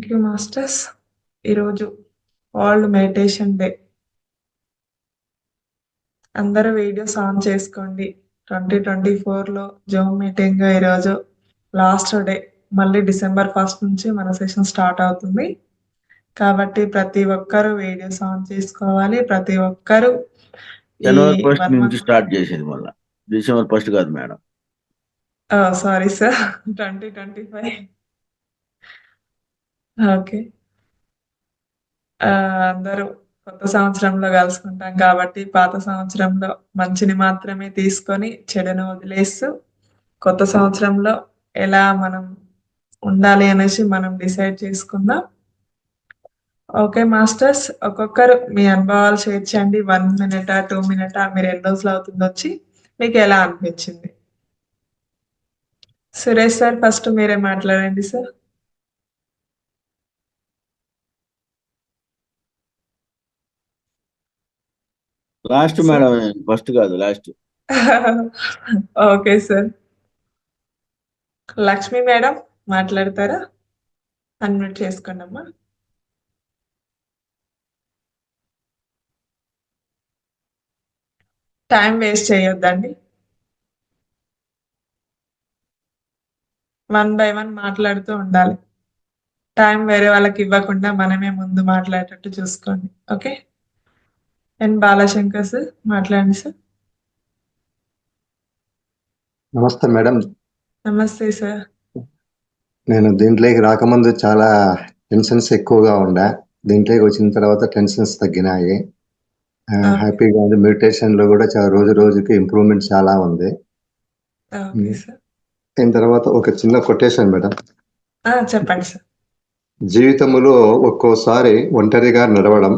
Thank you masters. ఈరోజు world meditation day. అందరూ videos on చేసుకోండి. 2024లో జూమ్ మీటింగ్ ఈరోజు లాస్ట్ డే. మళ్ళీ December 1 నుంచి మన సెషన్ స్టార్ట్ అవుతుంది. కాబట్టి ప్రతి ఒక్కరూ వీడియోస్ ఆన్ చేసుకోవాలి. ప్రతి ఒక్కరూ జనవరి 1 నుంచి స్టార్ట్ చేసేది మళ్ళా. December 1 కాదు మేడం. Sorry sir, 2025. ఓకే. అందరూ కొత్త సంవత్సరంలో కలుసుకుంటాం కాబట్టి పాత సంవత్సరంలో మంచిని మాత్రమే తీసుకొని చెడును వదిలేస్తూ కొత్త సంవత్సరంలో ఎలా మనం ఉండాలి అనేసి మనం డిసైడ్ చేసుకుందాం. ఓకే మాస్టర్స్, ఒక్కొక్కరు మీ అనుభవాలు షేర్ చేయండి. 1 మినిటా 2 మినిటా, మీరు ఎన్ని రోజులు అవుతుంది వచ్చి, మీకు ఎలా అనిపించింది? సురేష్ సార్, ఫస్ట్ మీరే మాట్లాడండి సార్. లాస్ట్ మేడం, ఫస్ట్ కాదు last. Okay sir. Lakshmi madam మాట్లాడతారా? అన్మ్యూట్ చేసుకోండి అమ్మా. టైం వేస్ట్ చేయొద్దండి. 1 by 1 మాట్లాడుతూ ఉండాలి. టైం వేరే వాళ్ళకి ఇవ్వకుండా మనమే ముందు మాట్లాడేటట్టు చూసుకోండి. ఓకే. ఎన్ బాలశంకర్ సార్ మాట్లాడండి సార్. నమస్తే మేడం. నమస్తే సార్. నేను దీంట్లోకి రాకముందు చాలా టెన్షన్స్ ఎక్కువగా ఉండే. దీంట్లోకి వచ్చిన తర్వాత టెన్షన్స్ తగ్గినాయి. హ్యాపీగా ఉంది. మెడిటేషన్ లో కూడా రోజు రోజుకి ఇంప్రూవ్మెంట్ చాలా ఉంది. దీని తర్వాత ఒక చిన్న కొటేషన్ మేడం. చెప్పండి సార్. జీవితంలో ఒక్కోసారి ఒంటరిగా నడవడం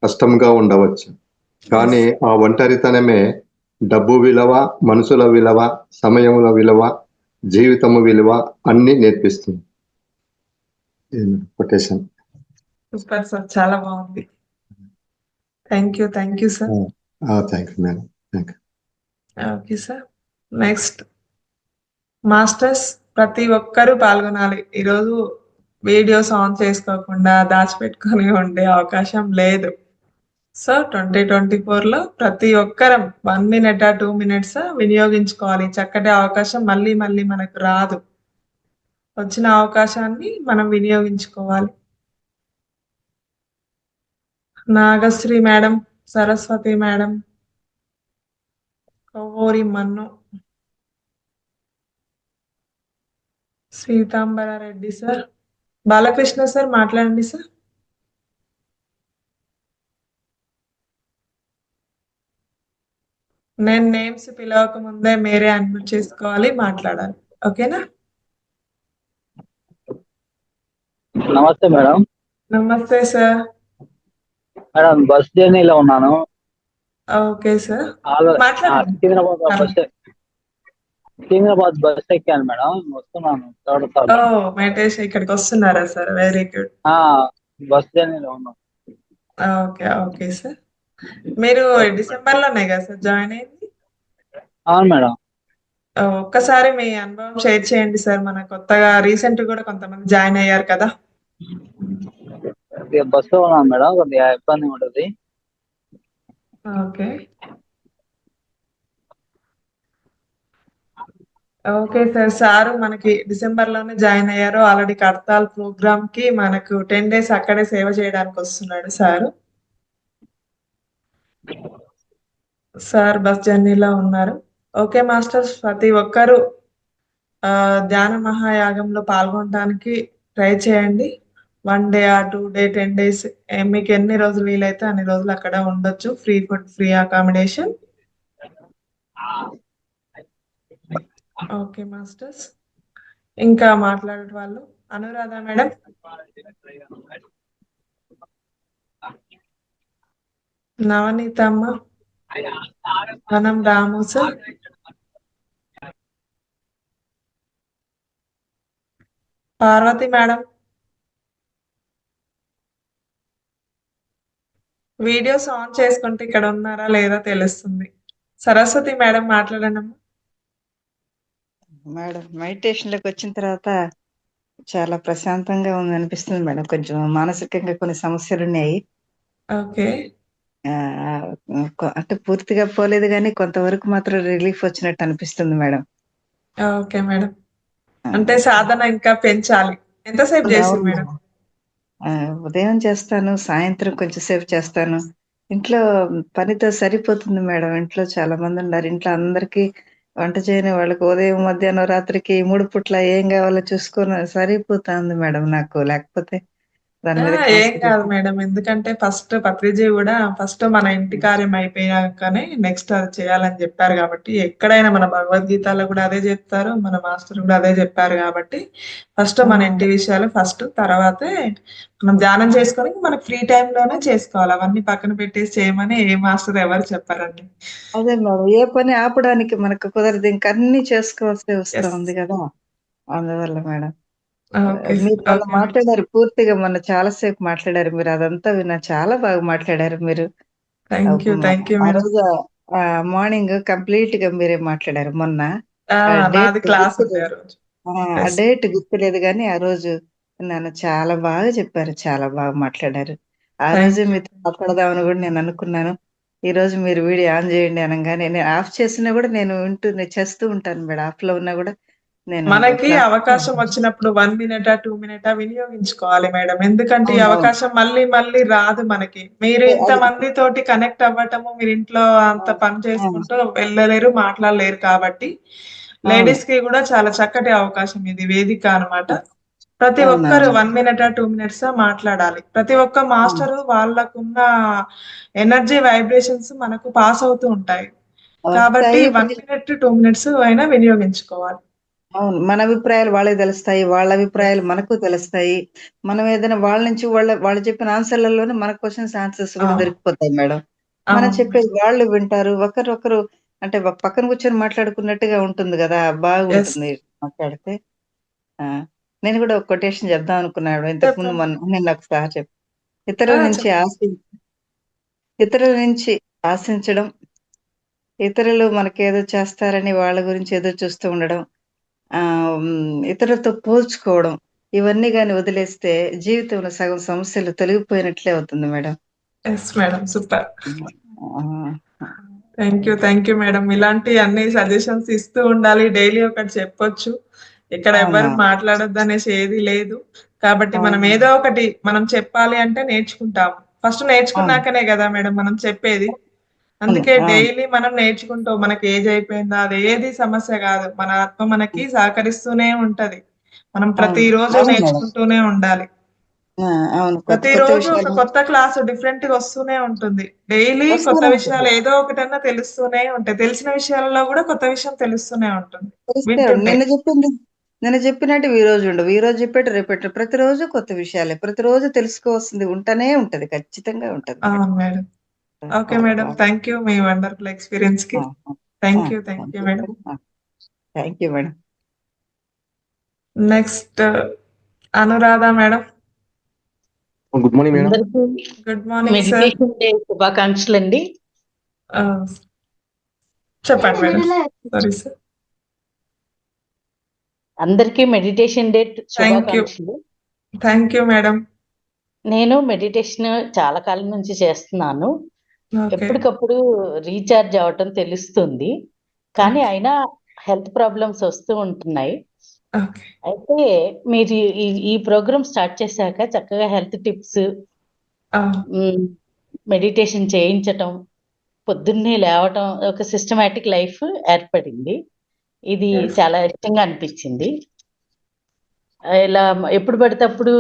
కష్టంగా ఉండవచ్చు, కానీ ఆ ఒంటరితనమే డబ్బు విలువ, మనుషుల విలువ, సమయముల విలువ, జీవితము విలువ అన్ని నేర్పిస్తుంది. కొటేషన్. సూపర్ సార్, చాలా బాగుంది. Thank you sir. Thank you madam. Okay sir. Next masters, ప్రతి ఒక్కరూ పాల్గొనాలి. ఈరోజు వీడియోస్ ఆన్ చేసుకోకుండా దాచిపెట్టుకొని ఉండే అవకాశం లేదు. సో 2024లో ప్రతి ఒక్కరం 1 మినిటా 2 మినిట్స్ వినియోగించుకోవాలి. చక్కటి అవకాశం మళ్ళీ మళ్ళీ మనకు రాదు. వచ్చిన అవకాశాన్ని మనం వినియోగించుకోవాలి. నాగశ్రీ మేడం, సరస్వతి మేడం, కవ్వూరి మన్ను, సీతాంబరారెడ్డి సార్, బాలకృష్ణ సార్ మాట్లాడండి సార్. నేను నేమ్స్ పిలవక ముందే మీరే అన్మ్యూట్ చేసుకోవాలి, మాట్లాడాలి. ఓకేనా? నమస్తే మేడం. నమస్తే సార్. మేడం, బస్ జర్నీలో ఉన్నాను. Okay sir. సికింద్రాబాద్ బస్ ఎక్కాను మేడం, వస్తున్నాను. మెడిటేషన్ ఇక్కడికి వస్తున్నారా సార్? Very good. బస్ జర్నీలో ఉన్నాను. Okay sir. మీరు December లోనే కదా సార్ జాయిన్ అయింది? అవును మేడం. ఒక్కసారి మీ అనుభవం షేర్ చేయండి సార్. మన కొత్తగా రీసెంట్ కూడా కొంతమంది జాయిన్ అయ్యారు కదా. బస్సులో ఉన్నాను మేడం, కొద్దిగా ఇబ్బంది ఉంటుంది. Okay sir. మనకి December లోనే జాయిన్ అయ్యారు. ఆల్రెడీ కడతాల్ ప్రోగ్రామ్ కి మనకు 10 days అక్కడే సేవ చేయడానికి వస్తున్నాడు సార్. బస్ జర్నీలో ఉన్నారు. ఓకే మాస్టర్స్, ప్రతి ఒక్కరూ ధ్యాన మహాయాగంలో పాల్గొనడానికి ట్రై చేయండి. 1 day or 2 day 10 days, మీకు ఎన్ని రోజులు వీలైతే అన్ని రోజులు అక్కడ ఉండొచ్చు. Free food, free accommodation. Okay masters. ఇంకా మాట్లాడే వాళ్ళు అనురాధ మేడం, నవనీత అమ్మ, మనం Ramu sir, Parvathi madam. Videos on చేసుకుంటే ఇక్కడ ఉన్నారా లేదా తెలుస్తుంది. సరస్వతి మేడం మాట్లాడండి అమ్మా. మేడం, మెడిటేషన్ లోకి వచ్చిన తర్వాత చాలా ప్రశాంతంగా ఉందనిపిస్తుంది మేడం. కొంచెం మానసికంగా కొన్ని సమస్యలున్నాయి. ఓకే. అంటే పూర్తిగా పోలేదు గానీ, కొంతవరకు మాత్రం రిలీఫ్ వచ్చినట్టు అనిపిస్తుంది మేడం. Okay madam. ఆ! అంటే సాధన ఇంకా పెంచాలి. ఎంతసేపు అవును. చేసిర్రు అవును మేడం? మేడం. ఉదయం చేస్తాను, సాయంత్రం కొంచెం సేపు చేస్తాను. ఇంట్లో పనితో సరిపోతుంది మేడం. ఇంట్లో చాలా మందున్నారు. ఇంట్లో అందరికీ వంట చేయని వాళ్ళకి ఉదయం, మధ్యాహ్నం, రాత్రికి 3 పూట్ల ఏం గావాలో చూసుకొని సరిపోతాంది మేడం నాకు. లేకపోతే దాని ఆ! మీద ఏం కాదు కాన్సంట్రేషన్ మేడం. ఎందుకంటే ఫస్ట్ పత్రిజీ గూడా ఫస్ట్ మన ఇంటి కార్యం అయిపోయాకనే నెక్స్ట్ అది చేయాలని జెప్పారు గాబట్టి, ఎక్కడైనా మన భగవద్గీతలో గూడా అదే జెప్తారు. మన మాస్టర్ గూడా అదే జెప్పారు గాబట్టి, ఫస్ట్ మన ఇంటి విషయాలు ఫస్ట్, తర్వాతే మనం ధ్యానం చేసుకొని మనకి ఫ్రీ టైమ్‌లోనే చేసుకోవాలి. అవన్నీ పక్కన పెట్టేసి చేయమని ఏ మాస్టర్ ఎవరు చెప్పరండి. అదే మేడం. ఏ పని ఆపడానికి మనకు కుదరదు. ఇంక అన్నీ చేసుకోవాల్సి వస్తా యెస్. ఉంది గదా! అందువల్ల మేడం. ఓకే. మీరు మొన్న ఓకే మేడం. మాట్లాడారు పూర్తిగా మొన్న చాలా సేపు మాట్లాడారు మీరు. అదంతా విన్నా. చాలా బాగా మాట్లాడారు మీరు. Thank you. థాంక్ యూ ఆ మేడం. రోజు మార్నింగ్ కంప్లీట్‌గా మీరే మాట్లాడారు మొన్న. ఆ! డేట్ నాది క్లాస్ ఉండే గుర్తులేదు. ఆ రోజు. ఆ యెస్. డేట్ గుర్తులేదు గానీ, ఆ రోజు విన్నాను. చాలా బాగా చెప్పారు. చాలా బాగా మాట్లాడారు. ఆ రోజే థాంక్ యూ. మీతో మాట్లాడదామని గూడా నేననుకున్నాను. ఈరోజు మీరు వీడియో ఆన్ జేయండి అనంగానే నేను ఆఫ్ చేసినా గూడా నేను చేస్తూ ఉంటాను మేడం. ఆఫ్‌లో ఉన్నా గూడా నేను మనకి క్లాస్ అవకాశం వచ్చినప్పుడు 1 మినిటా, 2 మినిటా వినియోగించుకోవాలి మేడం. ఎందుకంటే ఈ అవునవును. అవకాశం మళ్ళీ మళ్ళీ రాదు మనకి. మీరు అదే అది ఇంతమందితోటి కనెక్ట్ అవ్వటము, మీరు ఇంట్లో ఆ! అంత పని ఆ! చేసుకుంటూ వెళ్ళలేరు, మాట్లాడలేరు కాబట్టి అవును. లేడీస్‌కి గూడా చాలా చక్కటి అవకాశం ఇది వేదిక అన్నమాట. ప్రతి ఒక్కరు అవునవును. 1 మినిటా, 2 మినిట్సా మాట్లాడాలి. ప్రతి ఒక్క అవును. మాస్టరు వాళ్ళకున్న ఎనర్జీ వైబ్రేషన్స్ మనకు పాస్ అవుతూ ఉంటాయి. కాబట్టి వస్తాయి. 1 మినిట్, 2 మినిట్స్ అయినా వినియోగించుకోవాలి. అవును. మన అభిప్రాయాలు వాళ్ళకి తెలుస్తాయి. వాళ్ళ యెస్. అభిప్రాయాలు మనకు తెలుస్తాయి. మనం ఏదైనా వాళ్ళ నుంచి వాళ్ళు చెప్పిన ఆన్సర్‌లలోనే మన క్వెషన్స్, ఆన్సర్స్ కూడా అవును. దొరికిపోతాయి మేడం. మనం అవును చెప్పేది మేడం. వాళ్ళు వింటారు. ఒకరొకరు అంటే పక్కన కూర్చొని మాట్లాడుకున్నట్టుగా ఉంటుంది గదా! యెస్. బాగుంటుంది మాట్లాడితే. ఆ! నేను కూడా ఒక కొటేషన్ చెప్దాం అనుకున్నాను. ఇంతకుముందు చెప్పండి. నిన్నొకసారి ఆ! ఇతరుల నుంచి చెప్పండి. ఇతరుల నుంచి ఆశించడం, ఇతరులు మనకేదో చేస్తారని వాళ్ళ గురించి ఎదురు చూస్తూ ఉండడం. ఇతరులతో పోల్చుకోవడం. ఇవన్నీ గాని వదిలేస్తే జీవితంలో సగం సమస్యలు తొలగిపోయినట్లే అవుతుంది మేడం. Yes madam. సూపర్. ఆ! Thank you madam. ఇలాంటి అన్ని సజెషన్స్ ఇస్తూ ఉండాలి. డైలీ ఒకటి చెప్పొచ్చు. ఇక్కడ ఎవ్వరు అవునవును. మాట్లాడొద్దనేసి ఏది లేదు. కాబట్టి మనం అవును. ఏదో ఒకటి మనం చెప్పాలి అంటే నేర్చుకుంటాం. ఫస్ట్ అవును. నేర్చుకున్నాకనే గదా మేడం మనం చెప్పేది. అవును. అందుకే అవును. డైలీ మనం నేర్చుకుంటూ మనకి ఏజ్ అయిపోయిందా అదేది సమస్య గాదు. మన ఆత్మ మనకి సహకరిస్తూనే ఉంటది. మనం అవును. ప్రతిరోజు అవును మేడం. నేర్చుకుంటూనే ఉండాలి. ఆ! అవును. కొత్త కొత్త ప్రతిరోజు ఒక విషయాలు కొత్త క్లాసు డిఫరెంట్‌గా వస్తూనే ఉంటుంది. డైలీ కొత్త వస్తూనే ఉంటుంది. విషయాలు ఏదో ఒకటన్నా తెలుస్తూనే ఉంటాయి. తెలిసిన విషయాలలో గూడా కొత్త విషయం తెలుస్తూనే ఉంటుంది. తెలిస్తే వింటుంటే. నిన్న చెప్పినటివి ఈరోజు ఉండవు. ఈరోజు చెప్పేటివి రేపటి ప్రతిరోజు కొత్త విషయాలే. ప్రతిరోజు తెలుసుకోవాల్సింది ఉంటనే ఉంటది. ఖచ్చితంగా ఉంటది మేడం. అవును మేడం. ఓకే చాలా మేడం. బాగా థాంక్ యూ మీ వండర్‌ఫుల్ ఎక్స్‌పీరియన్స్‌కి. ఆ! ఆ! ఆ! Thank thank you you madam. Madam. Thank you madam. Next Anuradha madam. Good morning madam. అందరికీ good morning sir. Meditation day శుభాకాంక్షలండి. ఆహ్, చెప్పండి మేడం. Sorry sir. అందరికీ మెడిటేషన్ డే థాంక్ యూ. శుభాకాంక్షలు. Thank you madam. నేను మెడిటేషన్ చాలా కాలం నుంచి చేస్తున్నాను. ఓకే. ఎప్పటికప్పుడు రీచార్జ్ అవ్వటం తెలుస్తుంది. కానీ ఓకే. అయినా హెల్త్ ప్రాబ్లమ్స్ వస్తూ ఉంటున్నాయి. ఓకే. అయితే మీరు ఈ ఈ ప్రోగ్రామ్ స్టార్ట్ చేశాక చక్కగా హెల్త్ టిప్స్, ఆ! మెడిటేషన్ చేయించటం, పొద్దున్నే లేవటం ఒక సిస్టమాటిక్ లైఫ్ ఏర్పడింది. ఇది యెస్. చాలా ఇష్టంగా అనిపించింది. ఇలా ఎప్పుడు పడితే అప్పుడు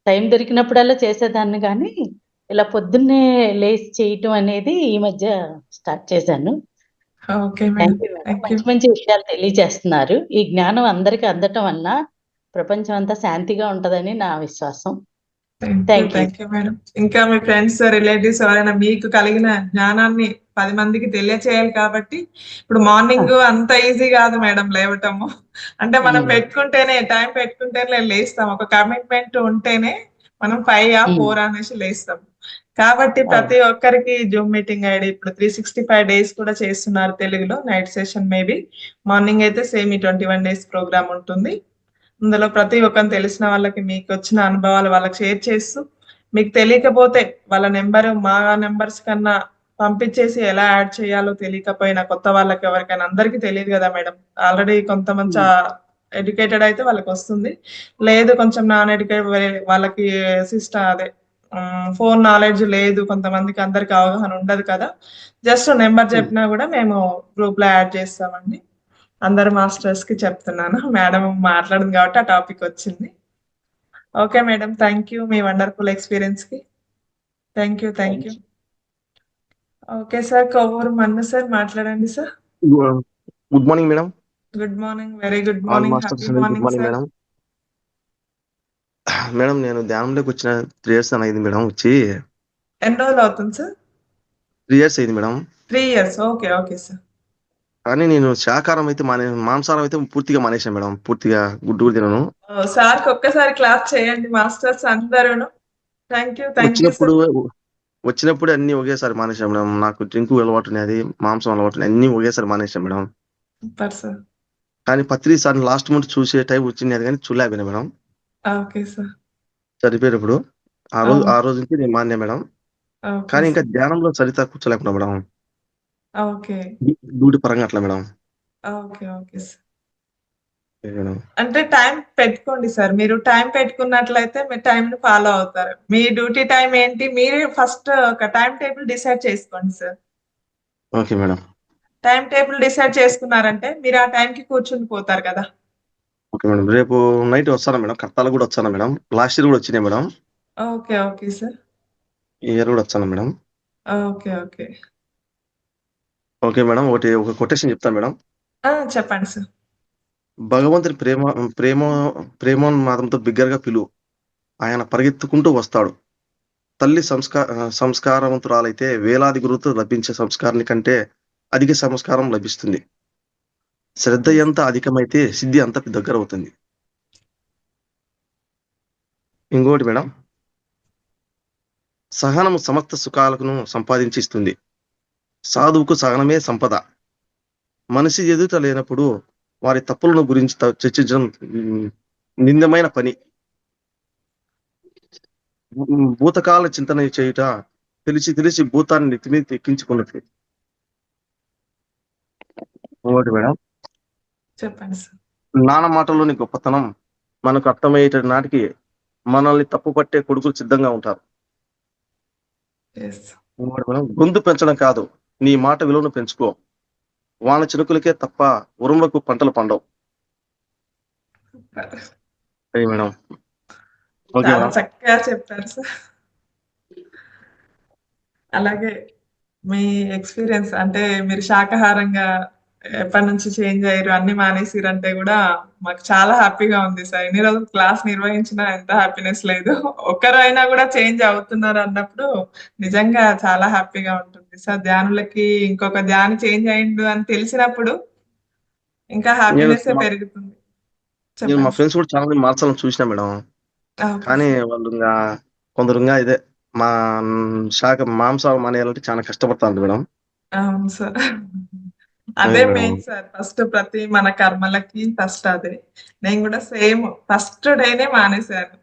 టైం దొరికినప్పుడల్లా చేసేదాన్ని గానీ, ఇలా పొద్దున్నే లేసి చేయటం అనేది ఈ మధ్య స్టార్ట్ చేశాను. Okay madam. Thank you madam. Thank you. మంచి మంచి విషయాలు తెలియజేస్తున్నారు. ఈ జ్ఞానం అందరికి అందటం వలన ప్రపంచం అంతా శాంతిగా ఉంటదని నా విశ్వాసం. Thank you. Thank you madam. ఇంకా మీ ఫ్రెండ్స్, రిలేటివ్స్ ఎవరైనా మీకు కలిగిన జ్ఞానాన్ని 10 మందికి తెలియచేయాలి కాబట్టి, ఇప్పుడు ఆ! మార్నింగ్ అంత ఈజీ గాదు మేడం లేవటము. అంటే మనం హ్మ్. పెట్టుకుంటేనే టైం పెట్టుకుంటేనే లేస్తాం. ఒక కమిట్మెంట్ ఉంటేనే మనం 5 హ్మ్. 4 అనేసి లేస్తాం. కాబట్టి అవును. ప్రతి ఒక్కరికి జూమ్ మీటింగ్ ఐడీ ఇప్పుడు 365 డేస్ కూడా చేస్తున్నారు తెలుగులో. Night session maybe. మార్నింగ్ అయితే సేమ్ ఈ 21 డేస్ ప్రోగ్రామ్ ఉంటుంది. అందులో ప్రతి ఒక్కరిని తెలిసిన వాళ్ళకి మీకు వచ్చిన అనుభవాలు వాళ్ళకి షేర్ చేస్తూ, మీకు తెలియకపోతే వాళ్ళ నెంబరు మా నెంబర్స్ కన్నా పంపించేసి ఎలా యాడ్ చేయాలో తెలియకపోయినా కొత్త వాళ్ళకి ఎవరికైనా అందరికీ తెలియదు కదా మేడం. ఆల్రెడీ కొంతమంది ఎడ్యుకేటెడ్ అయితే వాళ్ళకొస్తుంది. లేదు కొంచెం నాన్ ఎడ్యుకేటెడ్ వాళ్ళకి అదే ఫోన్ నాలెడ్జ్ లేదు. కొంతమందికి అందరికి అవగాహన ఉండదు కదా! జస్ట్ నెంబర్ చెప్పినా కూడా మేము గ్రూప్‌లో యాడ్ చేస్తామండి. అందరు మాస్టర్స్‌కి చెప్తున్నాను. మేడం మాట్లాడింది కాబట్టి ఆ టాపిక్ వచ్చింది. Okay madam. థ్యాంక్ యూ మీ వండర్‌ఫుల్ ఎక్స్‌పీరియన్స్‌కి. Thank you. Thank you. Okay sir. Kovvuru Mannu sir మాట్లాడండి sir. Good morning madam. Good morning. Very good all morning. Masters happy good morning morning sir. Madam. Madam నేను ధ్యానంలోకి వచ్చిన 3 years అయింది madam వచ్చి. ఎన్ని రోజులు అవుతుంది సార్? 3 ఇయర్స్ అయింది madam. 3 years. Okay. Okay sir. కానీ నేను శాకాహారం అయితే మాంసాహారం అయితే పూర్తిగా మానేశాను మేడం. పూర్తిగా గుడ్డు కూడా తినను. సార్‌కి ఒక్కసారి క్లాప్ చేయండి మాస్టర్స్ అందరూను. Thank you. Thank you sir. వచ్చినప్పుడు అన్ని ఒకేసారి మానేశాను మేడం. నాకు డ్రింక్ అలవాటు ఉన్నది, మాంసం అలవాటు అన్ని ఒకేసారి మానేశాను మేడం. Super sir. కానీ పత్రి సార్ లాస్ట్ మంత్ చూసే టైం వచ్చింది కానీ చూడలేకపోయినా మేడం. Okay sir. చనిపోయినప్పుడు ఆ రోజు నుంచి నేను మానే మేడం. ఓకే కానీ ఇంకా సార్. ధ్యానంలో సరితా కూర్చోలేకుండా మేడం. ఓకే. డ్యూటీ పరంగా అట్లా madam. Okay. Okay sir. Madam. అంటే టైం పెట్టుకోండి సార్. మీరు టైం పెట్టుకున్నట్లయితే మీ టైంని ఫాలో అవుతారు. మీ డ్యూటీ టైం ఏంటి? మీరే ఫస్ట్ ఒక టైమ్ టేబుల్ డిసైడ్ చేసుకోండి sir. Okay madam. Time table decide చేసుకున్నారంటే మీరు ఆ టైంకి కూర్చుని పోతారు కదా! Okay madam. రేపు నైట్ వస్తానా మేడం? కర్తాలకు కూడా వచ్చానా మేడం? లాస్ట్ ఇయర్ కూడా వచ్చినాయి మేడం. ఓకే. Okay sir. ఈ ఇయర్ కూడా వచ్చానా madam? Okay. Okay. Okay madam. ఒక కొటేషన్ చెప్తాను మేడం. చెప్పండి సార్. భగవంతుని ప్రేమోన్మాదంతో బిగ్గరగా పిలువు. ఆయన పరిగెత్తుకుంటూ వస్తాడు. తల్లి సంస్కారవంతురాలైతే వేలాది గురువుతో లభించే సంస్కారాన్ని కంటే అధిక సంస్కారం లభిస్తుంది. శ్రద్ధ ఎంత అధికమైతే సిద్ధి అంత దగ్గరవుతుంది. ఇంకోటి మేడం, సహనము సమస్త సుఖాలను సంపాదించి ఇస్తుంది. సాధువుకు సహనమే సంపద. మనిషి ఎదుట లేనప్పుడు వారి తప్పులను గురించి చర్చించడం నిందమైన పని. భూతకాల చింతన చేయుట తెలిసి భూతాన్ని నెత్తి మీద ఎక్కించుకున్నట్టు. ఇంకోటి మేడం, చెప్పండి సార్. నాన్న మాటల్లోని గొప్పతనం మనకు అర్థమయ్యేట నాటికి మనల్ని తప్పు పట్టే కొడుకులు సిద్ధంగా ఉంటారు. యెస్. ఇంకోటి మేడం, గొంతు పెంచడం కాదు, నీ మాట విలువను పెంచుకో. వాన చినుకులకే తప్ప ఉరుములకు పంటలు పండవు. సూపర్. అయ్యి మేడం. ఓకే చాలా మేడం. చక్కగా చెప్పారు సార్. అలాగే మీ ఎక్స్‌పీరియన్స్ అంటే మీరు శాకాహారంగా ఎప్పటినుంచి చేంజ్ అయ్యారు, అన్నీ మానేసిరంటే గూడా మాకు చాలా హ్యాపీగా ఉంది సార్. ఇన్ని రోజులు క్లాస్ నిర్వహించినా ఎంత హ్యాపీనెస్ లేదు. ఒక్కరైనా గూడా చేంజ్ అవుతున్నారు అన్నప్పుడు నిజంగా చాలా హ్యాపీగా ఉంటుంది సార్. ధ్యానులకి ఇంకొక ధ్యాని చేంజ్ అయిండు అని తెలిసినప్పుడు ఇంకా హ్యాపీనెస్సే పెరుగుతుంది. నేను మా చెప్పండి సార్. ఫ్రెండ్స్ కూడా చాలా మంది మార్చాలని చూసినా మేడం. ఓకే కానీ సార్. వాళ్ళు కొందరు ఇదే మా మాంసాహారం మానేయాలంటే చాలా కష్టపడతాను మేడం. అవును సార్. అదే మెయిన్ సార్. ఫస్ట్ ప్రతి మన కర్మలకి ఫస్ట్ అదే. నేను గూడా సేమ్ ఫస్ట్ డేనే మానేశాను.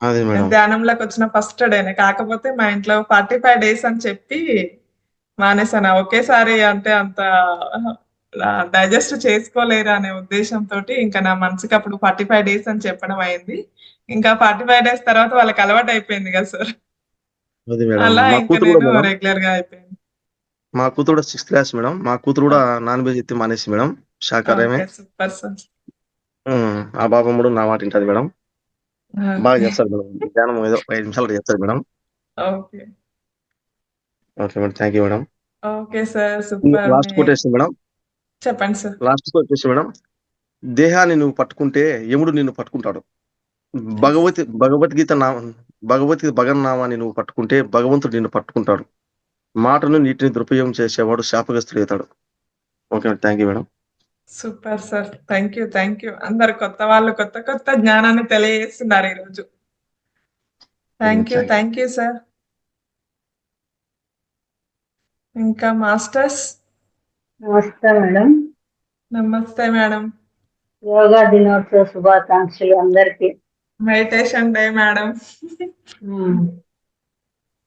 అదే నేను మేడం. ధ్యానంలోకొచ్చిన ఫస్ట్ డేనే. కాకపోతే మా ఇంట్లో 45 డేస్ అని చెప్పి మానేశాను. ఒకేసారి అంటే అంత డైజెస్ట్ చేసుకోలేరు అనే ఉద్దేశంతోటి ఇంకా నా మనసుకి అప్పుడు 45 డేస్ అని చెప్పడం అయింది. ఇంకా 45 డేస్ తర్వాత వాళ్ళకి అలవాటు అయిపోయింది గదా సార్. అదే మేడం. అలా మా ఇంక కూతురు కూడా నేను మేడం. రెగ్యులర్‌గా అయిపోయింది. మా కూతురు కూడా 6th క్లాస్ మేడం. మా కూతురు కూడా నాన్ వెజ్ అయితే మానేసి మేడం. శాకాహారమే. ఓకే. Super sir. ఆ బాబు కూడా నా మాట వింటది మేడం. బాగా ఓకే. చేస్తారు మేడం. ధ్యానం ఏదో 5 నిమిషాలు చేస్తారు madam. Okay. Okay madam. Thank you madam. Okay sir. Super. Last quotation madam. చెప్పండి సార్. Last quotation madam. దేహాన్ని నువ్వు పట్టుకుంటే యముడు నిన్ను పట్టుకుంటాడు. యెస్. భగవద్గీత భగన్నామాన్ని నువ్వు పట్టుకుంటే భగవంతుడు నిన్ను పట్టుకుంటాడు. మాటను నీటిని దురుపయోగం చేసేవాడు శాపగ్రస్తుడు అవుతాడు. Okay madam. Thank you madam. Super sir. Thank you. Thank you. అందరు కొత్త వాళ్ళు కొత్త కొత్త జ్ఞానాన్ని తెలియజేస్తున్నారు ఈరోజు. Thank you. Thank you sir. ఇంకా మాస్టర్స్. నమస్తే మేడం. నమస్తే మేడం. యోగా దినోత్సవ శుభాకాంక్షలు అందరికి. Meditation day madam.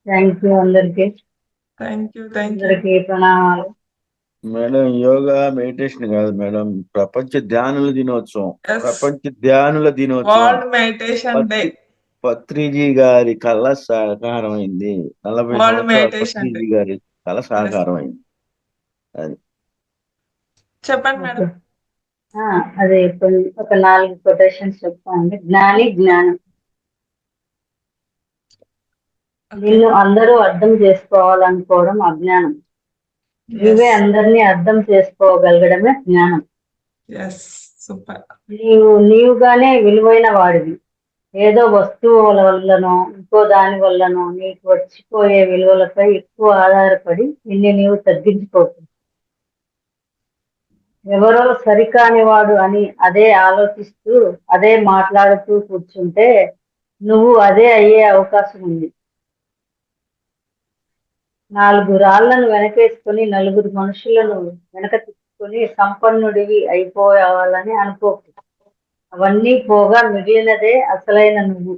Thank you అందరికి. థ్యాంక్ యూ అందరికి ప్రణామాలు. మేడం యోగా మెడిటేషన్ కాదు మేడం, ప్రపంచ ధ్యానుల దినోత్సవం. Yes. ప్రపంచ ధ్యానుల దినోత్సవం. World meditation day. పత్రిజీ గారి కళ సాకారం అయింది. 40 World సంవత్సరాల Meditation పత్రిజీ గారి కళ సాకారం అయింది. అది చెప్పండి మేడం. అదే ఒక 4 కొటేషన్స్ చెప్తాను. జ్ఞాని జ్ఞానం. నిన్ను అందరూ అర్థం చేసుకోవాలనుకోవడం అజ్ఞానం. నువ్వే అందరినీ అర్థం చేసుకోగలగడమే జ్ఞానం. సూపర్. నీవుగానే విలువైన వాడివి. ఏదో వస్తువుల వల్లనో ఇంకో దాని వల్లనో నీకు వచ్చిపోయే విలువలపై ఎక్కువ ఆధారపడి నీవు తగ్గించుకోకు. ఎవరో సరికాని వాడు అని అదే ఆలోచిస్తూ అదే మాట్లాడుతూ కూర్చుంటే నువ్వు అదే అయ్యే అవకాశం ఉంది. 4 రాళ్లను వెనకేసుకుని 4 మనుషులను వెనక తిప్పుకొని సంపన్నుడివి అయిపోవాలని అనుకోకు. అవన్నీ పోగా మిగిలినదే అసలైన నువ్వు.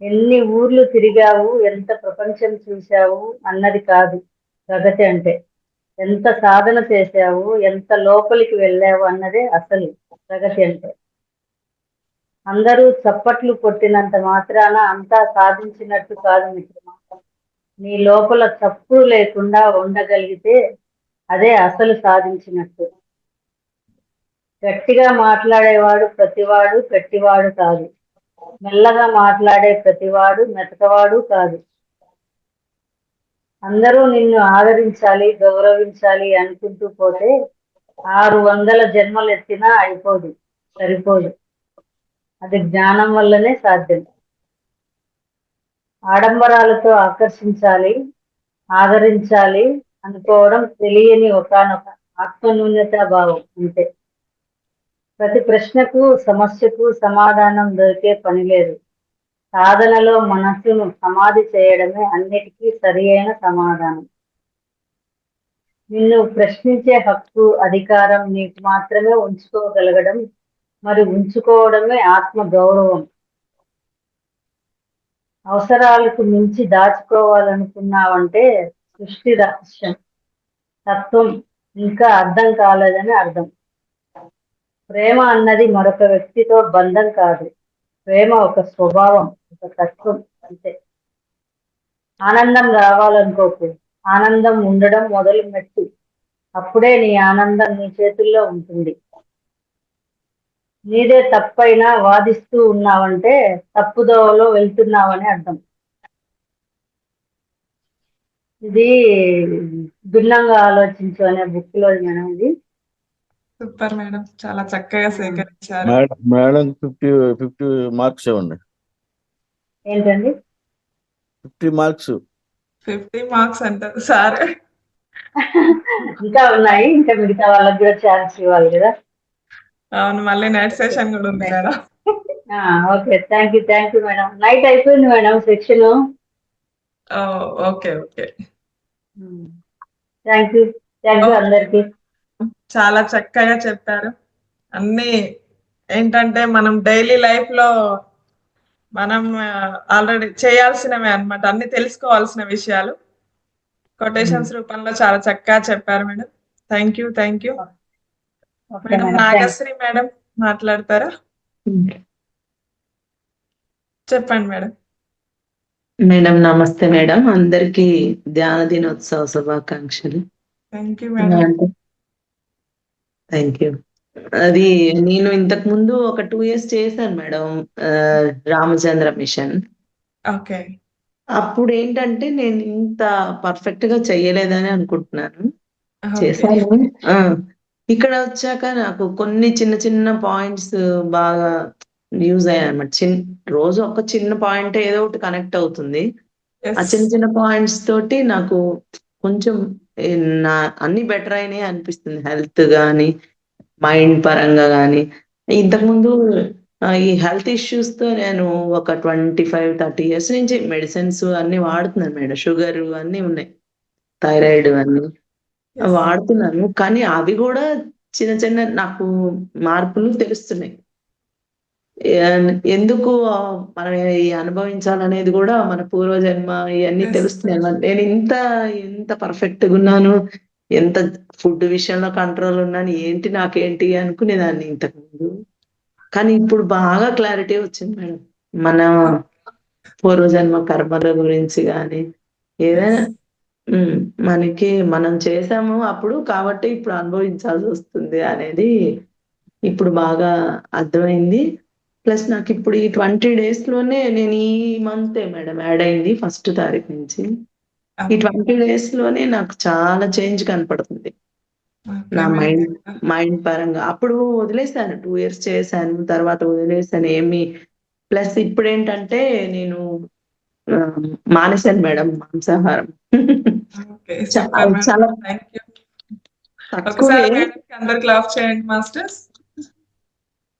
ఎన్ని ఊర్లు తిరిగావు, ఎంత ప్రపంచం చూశావు అన్నది కాదు ప్రగతి అంటే. ఎంత సాధన చేశావు, ఎంత లోపలికి వెళ్ళావు అన్నదే అసలు ప్రగతి అంటే. అందరూ చప్పట్లు కొట్టినంత మాత్రాన అంతా సాధించినట్టు కాదు మిత్రమా. నీ లోపల తప్పు లేకుండా ఉండగలిగితే అదే అసలు సాధించినట్టు. గట్టిగా మాట్లాడేవాడు ప్రతివాడు గట్టివాడు కాదు. మెల్లగా మాట్లాడే ప్రతివాడు మెతకవాడు కాదు. అందరూ నిన్ను ఆదరించాలి, గౌరవించాలి అనుకుంటూ పోతే 600 జన్మలు ఎత్తినా అయిపోదు, సరిపోదు. అది జ్ఞానం వల్లనే సాధ్యం. ఆడంబరాలతో ఆకర్షించాలి, ఆదరించాలి అనుకోవడం తెలియని ఒకానొక ఆత్మన్యూన్యతా భావం అంతే. ప్రతి ప్రశ్నకు సమస్యకు సమాధానం దొరికే పని లేదు. సాధనలో మనస్సును సమాధి చేయడమే అన్నిటికీ సరి అయిన సమాధానం. నిన్ను ప్రశ్నించే హక్కు, అధికారం నీకు మాత్రమే ఉంచుకోగలగడం, మరి ఉంచుకోవడమే ఆత్మ గౌరవం. అవసరాలకు మించి దాచుకోవాలనుకున్నావంటే సృష్టి రహస్యం, తత్వం ఇంకా అర్థం కాలేదని అర్థం. ప్రేమ అన్నది మరొక వ్యక్తితో బంధం కాదు. ప్రేమ ఒక స్వభావం, ఒక తత్వం అంతే. ఆనందం రావాలనుకోకు, ఆనందం ఉండడం మొదలు మెట్టు. అప్పుడే నీ ఆనందం నీ చేతుల్లో ఉంటుంది. నీదే తప్పైనా వాదిస్తూ ఉన్నావంటే తప్పుదోవలో వెళ్తున్నావని అర్థం. ఇది భిన్నంగా ఆలోచించు అనే బుక్ లో మేడం. ఇది సూపర్ మేడం, చాలా చక్కగా సేకరించారు. మేడం 50 మార్క్స్ ఇవ్వండి. ఏంటండి 50 మార్క్స్? 50 మార్క్స్ అంటారు సార్. ఇంకా ఉన్నాయి, ఇంకా మిగతా వాళ్ళకి కూడా ఛాన్స్ ఇవ్వాలి కదా. అవును, మళ్ళీ నైట్ సెషన్ కూడా ఉంది madam. Okay, thank you madam. Night అయిపోయింది madam section. Okay okay. Thank you అందరికి. చాలా చక్కగా చెప్పారు. అన్ని ఏంటంటే మనం డైలీ లైఫ్ లో మనం ఆల్రెడీ చేయాల్సినవే అన్నమాట, అన్ని తెలుసుకోవాల్సిన విషయాలు కొటేషన్స్ రూపంలో చాలా చక్కగా చెప్పారు madam. Thank you. Madam Nagasri madam మాట్లాడతారా? చెప్పండి మేడం. మేడం నమస్తే మేడం, అందరికి ధ్యాన దినోత్సవ శుభాకాంక్షలు. Thank you madam. Thank you. అది నేను ఇంతకు ముందు ఒక 2 years చేశాను మేడం, రామచంద్ర మిషన్. ఓకే. అప్పుడు ఏంటంటే నేను ఇంత పర్ఫెక్ట్ గా చెయ్యలేదని అనుకుంటున్నాను. చేశాను. ఇక్కడ వచ్చాక నాకు కొన్ని చిన్న పాయింట్స్ బాగా యూజ్ అయ్యాయి అన్నమాట. రోజు ఒక చిన్న పాయింట్ ఏదో ఒకటి కనెక్ట్ అవుతుంది. ఆ చిన్న పాయింట్స్ తోటి నాకు కొంచెం అన్ని బెటర్ అయినాయి అనిపిస్తుంది. హెల్త్ గానీ, మైండ్ పరంగా గానీ. ఇంతకుముందు ఈ హెల్త్ ఇష్యూస్ తో నేను ఒక 25-30 years నుంచి మెడిసిన్స్ అన్ని వాడుతున్నాను మేడం. షుగర్ అన్ని ఉన్నాయి, థైరాయిడ్ అన్ని వాడుతున్నాను. కానీ అవి కూడా చిన్న చిన్న నాకు మార్పులు తెలుస్తున్నాయి. ఎందుకు మనం అనుభవించాలనేది కూడా మన పూర్వజన్మ ఇవన్నీ తెలుస్తున్నాయి. నేను ఎంత పర్ఫెక్ట్గా ఉన్నాను, ఎంత ఫుడ్ విషయంలో కంట్రోల్ ఉన్నాను, ఏంటి నాకేంటి అనుకునేదాన్ని ఇంతకుముందు. కానీ ఇప్పుడు బాగా క్లారిటీ వచ్చింది మేడం. మన పూర్వజన్మ కర్మల గురించి కానీ ఏదైనా మనకి మనం చేసాము అప్పుడు, కాబట్టి ఇప్పుడు అనుభవించాల్సి వస్తుంది అనేది ఇప్పుడు బాగా అర్థమైంది. ప్లస్ నాకు ఇప్పుడు ఈ 20 days లోనే నేను ఈ మంతే మేడం యాడ్ అయింది 1st తారీఖు నుంచి. ఈ 20 days లోనే నాకు చాలా చేంజ్ కనపడుతుంది నా మైండ్ పరంగా. అప్పుడు వదిలేసాను, 2 years చేశాను, తర్వాత వదిలేసాను ఏమి. ప్లస్ ఇప్పుడు ఏంటంటే నేను మానేశాను మేడం మాంసాహారం. చాలా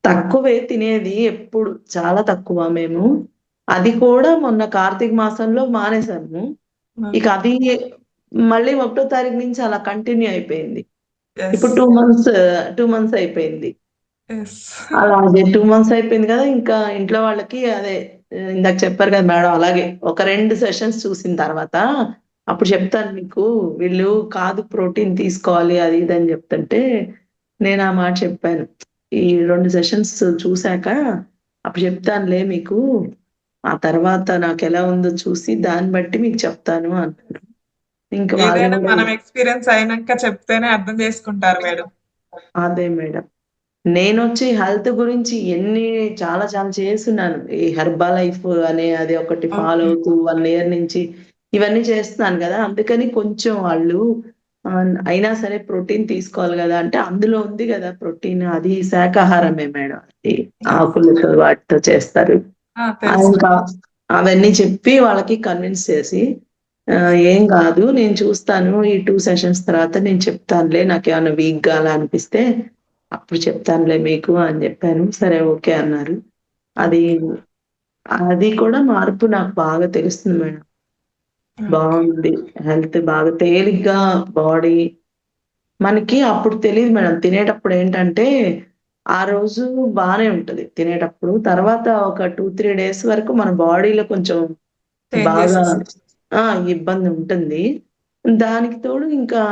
తక్కువే తినేది, ఎప్పుడు చాలా తక్కువ మేము. అది కూడా మొన్న కార్తీక మాసంలో మానేశాము. ఇక అది మళ్ళీ 1వ తారీఖు నుంచి అలా కంటిన్యూ అయిపోయింది. ఇప్పుడు 2 months అయిపోయింది. అలాగే 2 months అయిపోయింది కదా. ఇంకా ఇంట్లో వాళ్ళకి అదే ఇందాక చెప్పారు కదా మేడం, అలాగే ఒక 2 sessions చూసిన తర్వాత అప్పుడు చెప్తాను మీకు, వీళ్ళు కాదు ప్రోటీన్ తీసుకోవాలి అది ఇది అని చెప్తుంటే నేను ఆ మాట చెప్పాను. ఈ 2 sessions చూశాక అప్పుడు చెప్తానులే మీకు, ఆ తర్వాత నాకు ఎలా ఉందో చూసి దాన్ని బట్టి మీకు చెప్తాను అన్నాను. ఇంకా మనం ఎక్స్పీరియన్స్ అయినాక చెప్తేనే అర్థం చేసుకుంటారు మేడం. అదే మేడం, నేను వచ్చి హెల్త్ గురించి చాలా చేస్తున్నాను. ఈ హెర్బా లైఫ్ అనే అది ఒకటి ఫాలో అవుతూ 1 year నుంచి ఇవన్నీ చేస్తున్నాను కదా. అందుకని కొంచెం వాళ్ళు అయినా సరే ప్రోటీన్ తీసుకోవాలి కదా అంటే, అందులో ఉంది కదా ప్రోటీన్, అది శాకాహారమే మేడం, అది ఆకులతో వాటితో చేస్తారు. ఇంకా అవన్నీ చెప్పి వాళ్ళకి కన్విన్స్ చేసి ఏం కాదు నేను చూస్తాను, ఈ 2 sessions తర్వాత నేను చెప్తానులే, నాకు ఏమైనా వీక్ గా అలా అనిపిస్తే అప్పుడు చెప్తానులే మీకు అని చెప్పాను. సరే ఓకే అన్నారు. అది కూడా మార్పు నాకు బాగా తెలుస్తుంది మేడం. బాగుంది, హెల్త్ బాగా తేలిగ్గా బాడీ. మనకి అప్పుడు తెలియదు మేడం, తినేటప్పుడు ఏంటంటే ఆ రోజు బానే ఉంటది తినేటప్పుడు, తర్వాత ఒక 2-3 days వరకు మన బాడీలో కొంచెం బాగా ఇబ్బంది ఉంటుంది. దానికి తోడు ఇంకా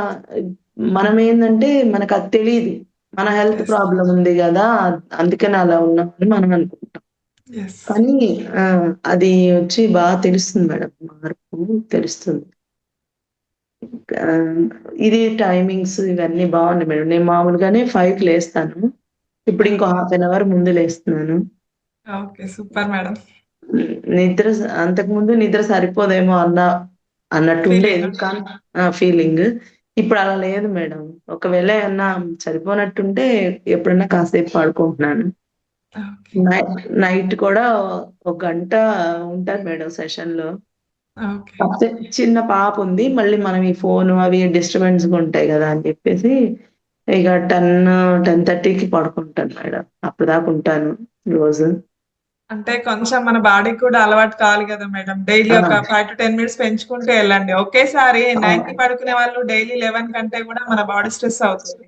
మనం ఏంటంటే మనకు అది తెలియదు, మన హెల్త్ ప్రాబ్లం ఉంది కదా అందుకని అలా ఉన్నామని మనం అనుకుంటాం. కానీ అది వచ్చి బాగా తెలుస్తుంది మేడం, మార్పు తెలుస్తుంది. ఇది టైమింగ్స్ ఇవన్నీ బాగున్నాయి మేడం. నేను మామూలుగానే 5కి లేస్తాను, ఇప్పుడు ఇంకో 1/2 hour ముందు లేస్తున్నాను. Super madam. నిద్ర అంతకుముందు నిద్ర సరిపోదేమో అన్నట్టు ఉండేది, కానీ ఫీలింగ్ ఇప్పుడు అలా లేదు మేడం. ఒకవేళ ఏమన్నా సరిపోనట్టుంటే ఎప్పుడన్నా కాసేపు పడుకుంటున్నాను. నైట్ కూడా 1 గంట ఉంటాను మేడం సెషన్ లో. చిన్న పాప ఉంది, మళ్ళీ మనం ఈ ఫోన్ అవి డిస్టర్బెన్స్ ఉంటాయి కదా అని చెప్పేసి ఇక 10-10:30కి పడుకుంటాను మేడం. అప్పుడు దాకా ఉంటాను రోజు. అంటే కొంచెం మన బాడీకి కూడా అలవాటు కావాలి కదా మేడం. డైలీ ఒక 5 to 10 minutes పెంచుకుంటూ వెళ్ళండి. ఒకేసారి 9కి పడుకునే వాళ్ళు డైలీ 11 కంటే కూడా మన బాడీ స్ట్రెస్ అవుతుంది.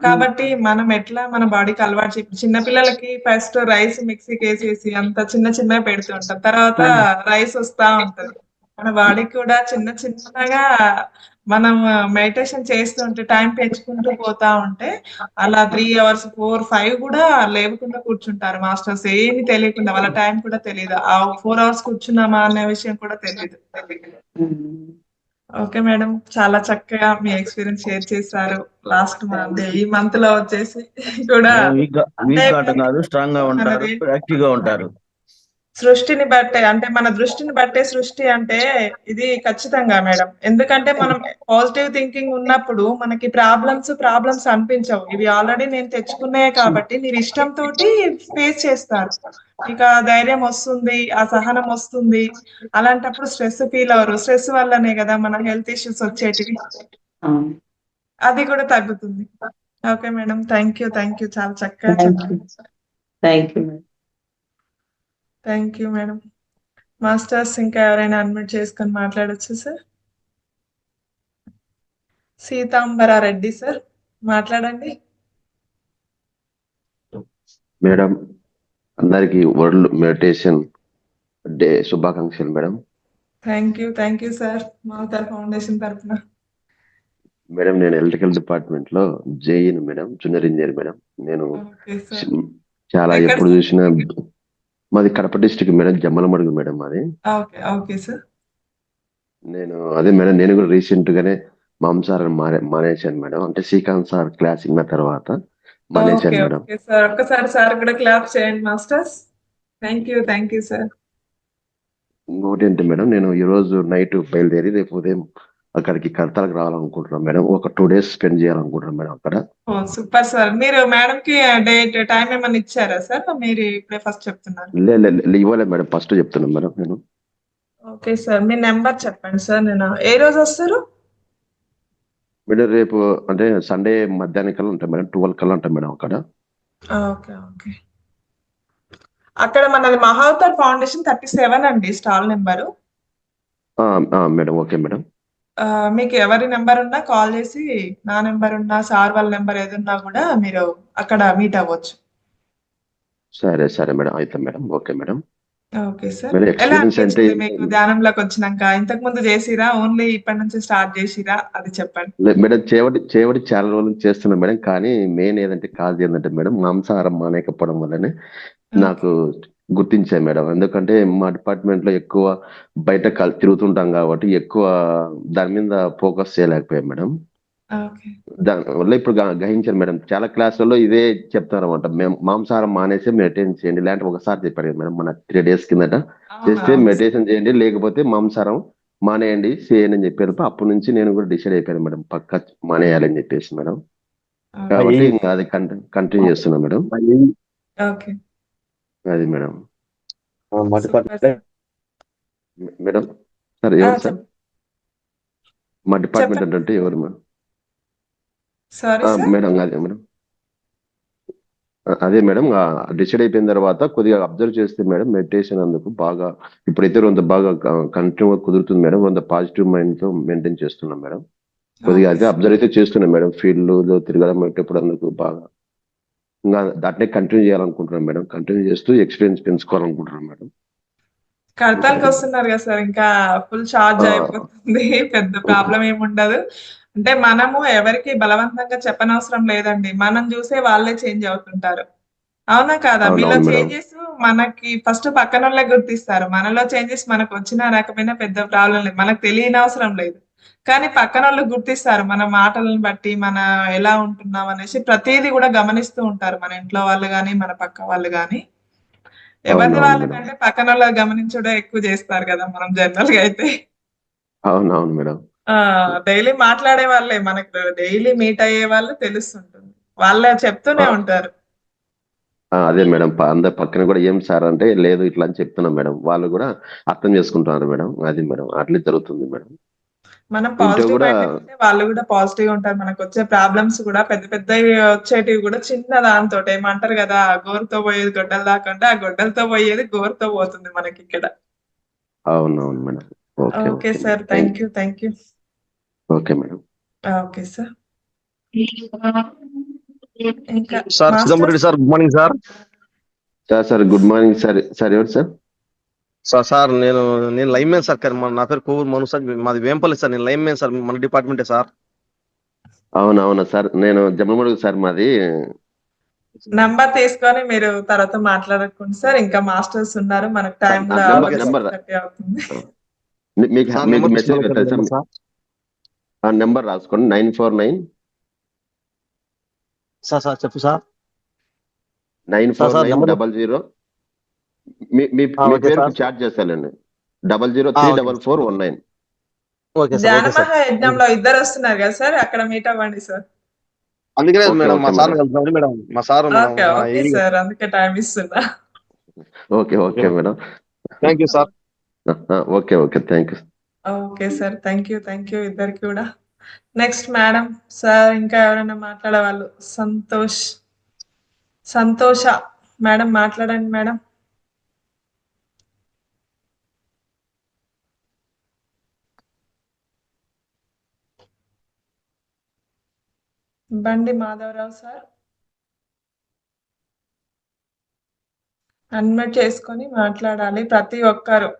కాబట్టి మనం ఎట్లా మన బాడీకి అలవాటు చిన్నపిల్లలకి ఫస్ట్ రైస్ మిక్సీకి వేసేసి అంత చిన్నగా పెడుతూ ఉంటాం, తర్వాత రైస్ వస్తా ఉంటది. మన బాడీకి కూడా చిన్నగా మనం మెడిటేషన్ చేస్తుంటే టైం పెంచుకుంటూ పోతా ఉంటే అలా 3 hours 4, 5 కూడా లేవకుండా కూర్చుంటారు మాస్టర్స్, ఏమి తెలియకుండా, వాళ్ళ టైం కూడా తెలియదు. ఆ 4 hours కూర్చున్నామా అనే విషయం కూడా తెలియదు. ఓకే మేడం, చాలా చక్కగా మీ ఎక్స్పీరియన్స్ షేర్ చేశారు. లాస్ట్ ఈ మంత్ లో వచ్చేసి కూడా స్ట్రాంగ్ గా ఉంటారు, యాక్టివ్ గా ఉంటారు. సృష్టిని బట్టే, అంటే మన దృష్టిని బట్టే సృష్టి అంటే ఇది ఖచ్చితంగా మేడం. ఎందుకంటే మనం పాజిటివ్ థింకింగ్ ఉన్నప్పుడు మనకి ప్రాబ్లమ్స్ అనిపించవు. ఇవి ఆల్రెడీ నేను తెచ్చుకున్నాయి కాబట్టి మీరు ఇష్టంతో ఫేస్ చేస్తారు. ఇక ధైర్యం వస్తుంది, ఆ సహనం వస్తుంది. అలాంటప్పుడు స్ట్రెస్ ఫీల్ అవ్వరు. స్ట్రెస్ వల్లనే కదా మన హెల్త్ ఇష్యూస్ వచ్చేటివి, అది కూడా తగ్గుతుంది. ఓకే మేడం, థ్యాంక్ యూ చాలా చక్కగా చెప్పారు. Thank you madam. మాస్టర్స్ ఇంకా ఎవరైనా అడ్మిట్ చేసుకొని మాట్లాడొచ్చు సార్. సీతాంబరారెడ్డి సార్ మాట్లాడండి. మేడం అందరికి వరల్డ్ మెడిటేషన్ డే శుభాకాంక్షలు madam. Thank you sir Mahavatar foundation తరఫున. మేడం నేను ఎలక్ట్రికల్ డిపార్ట్మెంట్ లో జేఈని మేడం, జూనియర్ ఇంజనీర్ మేడం. నేను ఓకే సార్. చాలా ఎక్కడ ఎప్పుడు సార్? చూసినా మాది Kadapa district madam, Jammalamadugu madam మాది. Okay sir. అదే మేడం నేను కూడా రీసెంట్ గానే మాంసాహారం మానేశాను మేడం. అంటే శ్రీకాంత్ సార్ క్లాస్ విన్న తర్వాత మానేశాను మేడం. Okay sir. ఒక్కసారి సార్ కూడా క్లాప్ చేయండి మాస్టర్స్. Thank you sir. ఇంకోటి ఏంటి మేడం, నేను ఈ రోజు నైట్ బయలుదేరి రేపు ఉదయం అక్కడికి కడతాలకు రావాలనుకుంటున్నాను మేడం. ఒక 2 days స్పెండ్ చేయాలనుకుంటున్నాను మేడం అక్కడ. Super sir. మీరు మేడం కి డేట్ టైం ఏమన్నా ఇచ్చారా సార్? మీరు ఇప్పుడే ఫస్ట్ చెప్తున్నారు. ఇవ్వలేదు మేడం, ఫస్ట్ చెప్తున్నాను మేడం నేను. Okay sir. మీ నెంబర్ చెప్పండి సార్. నేను ఏ రోజు వస్తారు మేడం? రేపు అంటే సండే మధ్యాహ్నం కల్లా ఉంటాం మేడం, 12 కల్లా ఉంటాం మేడం అక్కడ. ఓకే. అక్కడ మనది మహావతార్ ఫౌండేషన్ 37 అండి stall number. Madam okay madam. మీకు ఎవరి నెంబర్ ఉన్నా కాల్ చేసి, నా నెంబర్ ఉన్నా సార్ వాళ్ళ నెంబర్ ఏదున్నా కూడా మీరు అక్కడ మీట్ అవ్వచ్చు. సరే మేడం, అయితే madam okay madam. Okay sir. Madam ఎలా ఎక్స్పీరియన్స్ అంటే అనిపించింది మీకు ధ్యానంలోకి వచ్చినాక? ఇంతకు ముందు చేసిరా, ఓన్లీ ఇప్పటి నుంచి స్టార్ట్ చేసిరా? అది చెప్పండి. మేడం చేయబడి చాలా రోజులు చేస్తున్నాం మేడం. కానీ మెయిన్ ఏదంటే కాజ్ ఏంటంటే మేడం, మాంసాహారం మానేకపోవడం వల్లనే నాకు గుర్తించాను మేడం. ఎందుకంటే మా డిపార్ట్మెంట్ లో ఎక్కువ బయట తిరుగుతుంటాం కాబట్టి ఎక్కువ దాని మీద ఫోకస్ చేయలేకపోయాం మేడం. ఓకే. దాని వల్ల ఇప్పుడు గ్రహించాను మేడం. చాలా క్లాసులలో ఇదే చెప్తారు అనమాట, మేము మాంసాహారం మానేసి మెడిటేషన్ చేయండి. ఇలాంటి ఒకసారి చెప్పారు కదా మేడం, మన 3 days కిందట చేస్తే మెడిటేషన్ చేయండి, లేకపోతే మాంసాహారం మానేయండి చేయండి అని చెప్పారు. అప్పటి నుంచి నేను కూడా డిసైడ్ అయిపోయాను మేడం, పక్కా మానేయాలని చెప్పేసి మేడం. కాబట్టి ఇంకా అది కంటిన్యూ చేస్తున్నా మేడం. ఓకే. అది madam. Super sir. Madam sir ఎవరు సార్? చెప్పండి. మా డిపార్ట్మెంట్ అంటే ఎవరు మేడం? Sorry sir. మేడం అదే మేడం డిసైడ్ అయిపోయిన తర్వాత కొద్దిగా అబ్జర్వ్ చేస్తే మేడం, మెడిటేషన్ అందుకు బాగా ఇప్పుడైతే కొంత బాగా కంటిన్యూ కుదురుతుంది మేడం. కొంత పాజిటివ్ మైండ్ తో మెయింటైన్ చేస్తున్నాం మేడం. కొద్దిగా అయితే అబ్జర్వ్ అయితే చేస్తున్నాం మేడం. ఫీల్డ్ లో తిరగడం ఇప్పుడు అందుకు బాగా ఇంకా దాంట్లో కంటిన్యూ చేయాలనుకుంటున్నాం మేడం. కంటిన్యూ చేస్తూ ఎక్స్పీరియన్స్ పెంచుకోవాలనుకుంటున్నాం మేడం. కడతాలకు వస్తున్నారు కదా సార్, ఇంకా ఫుల్ ఛార్జ్ అయిపోతుంది. పెద్ద ప్రాబ్లం ఏమి ఉండదు. అంటే మనము ఎవరికి బలవంతంగా చెప్పనవసరం లేదండి. మనం చూసే వాళ్ళే చేంజ్ అవుతుంటారు. అవునా కాదా? మీలో అవునవును మేడం. చేంజెస్ మనకి ఫస్ట్ పక్కనోళ్ళే గుర్తిస్తారు. మనలో చేంజెస్ మనకు వచ్చినా రాకపోయినా పెద్ద ప్రాబ్లం లేదు. మనకు తెలియనవసరం లేదు. కానీ పక్కనోళ్ళు గుర్తిస్తారు. మన మాటలను బట్టి, మన ఎలా ఉంటున్నాం అనేసి ప్రతీది కూడా గమనిస్తూ ఉంటారు. మన ఇంట్లో వాళ్ళు గాని, మన పక్క వాళ్ళు గాని. ఎవరిది అవునవును మేడం. వాళ్ళకంటే పక్కనోళ్ళ గమనించడం ఎక్కువ చేస్తారు కదా మనం జనరల్‌గా అయితే. అవునవును మేడం. డైలీ మాట్లాడే వాళ్ళే మనకు డైలీ మీట్ అయ్యే వాళ్ళు తెలుస్తుంటుంది. వాళ్ళే చెప్తూనే ఉంటారు. అదే మేడం, అందరి పక్కన కూడా ఏం సార్ అంటే లేదు ఇట్లా అని చెప్తున్నాం మేడం. వాళ్ళు కూడా అర్థం చేసుకుంటున్నారు మేడం. అది మేడం అట్లే జరుగుతుంది మేడం. మనం ఇంట్లో పాజిటివ్ కూడా మైండ్ ఉంటే వాళ్ళు కూడా పాజిటివ్‌గా ఉంటారు. మనకొచ్చే ప్రాబ్లమ్స్ కూడా పెద్ద పెద్దవి వచ్చేటివి కూడా చిన్న దాంతోటి ఏమంటారు కదా! గోరుతో పోయేది గొడ్డలి దాకా అంటే, ఆ గొడ్డలితో పోయేది గోరుతో పోతుంది మనకిక్కడ. అవునవును madam. Okay okay sir. Thank you. Okay madam. Okay sir. ఇంకా sir Chidambaram Reddy sir, good morning sir. Sir good morning sir. Sir ఎవరు సార్? సార్ నేను లైన్ మ్యాన్ సార్. నా పేరు కోవూరు మను సార్. మాది వేంపల్లి సార్. నేను లైన్ మ్యాన్ సార్, మన డిపార్ట్మెంటే సార్. అవునవునా సార్, నేను జమ్మలమడుగు సార్ మాది. నంబర్ తీసుకొని మీరు తర్వాత మాట్లాడుకోండి సార్. ఇంకా మాస్టర్స్ ఉన్నారు. మనకు టైం కూడా నెంబర్ 6:30 అవుతుంది. మీకు మెసేజ్ పెట్టాలి సార్. ఆ నెంబర్ రాసుకోండి, 949 సార్ చెప్పు సార్. 94900. మీ పేరుకు చార్జ్ చేస్తానండి. 003419. జ్ఞానమహా యజ్ఞంలో ఇద్దరు వస్తున్నారు కదా సార్, అక్కడ మీట్ అవ్వండి సార్. అందుకనే మేడం మా సార్ కలుద్దామని మేడం. మా సార్ ఓకే సార్, అందుకే టైం ఇస్తున్నా. Okay madam. Thank you sir. Okay thank you. Okay sir. Thank you ఇద్దరికి కూడా. నెక్స్ట్ మేడం సార్, ఇంకా ఎవరైనా మాట్లాడే వాళ్ళు? సంతోష మేడం మాట్లాడండి మేడం. బండి మాధవరావు సార్. అన్మ్యూట్ చేసుకొని మాట్లాడాలి ప్రతి ఒక్కరు.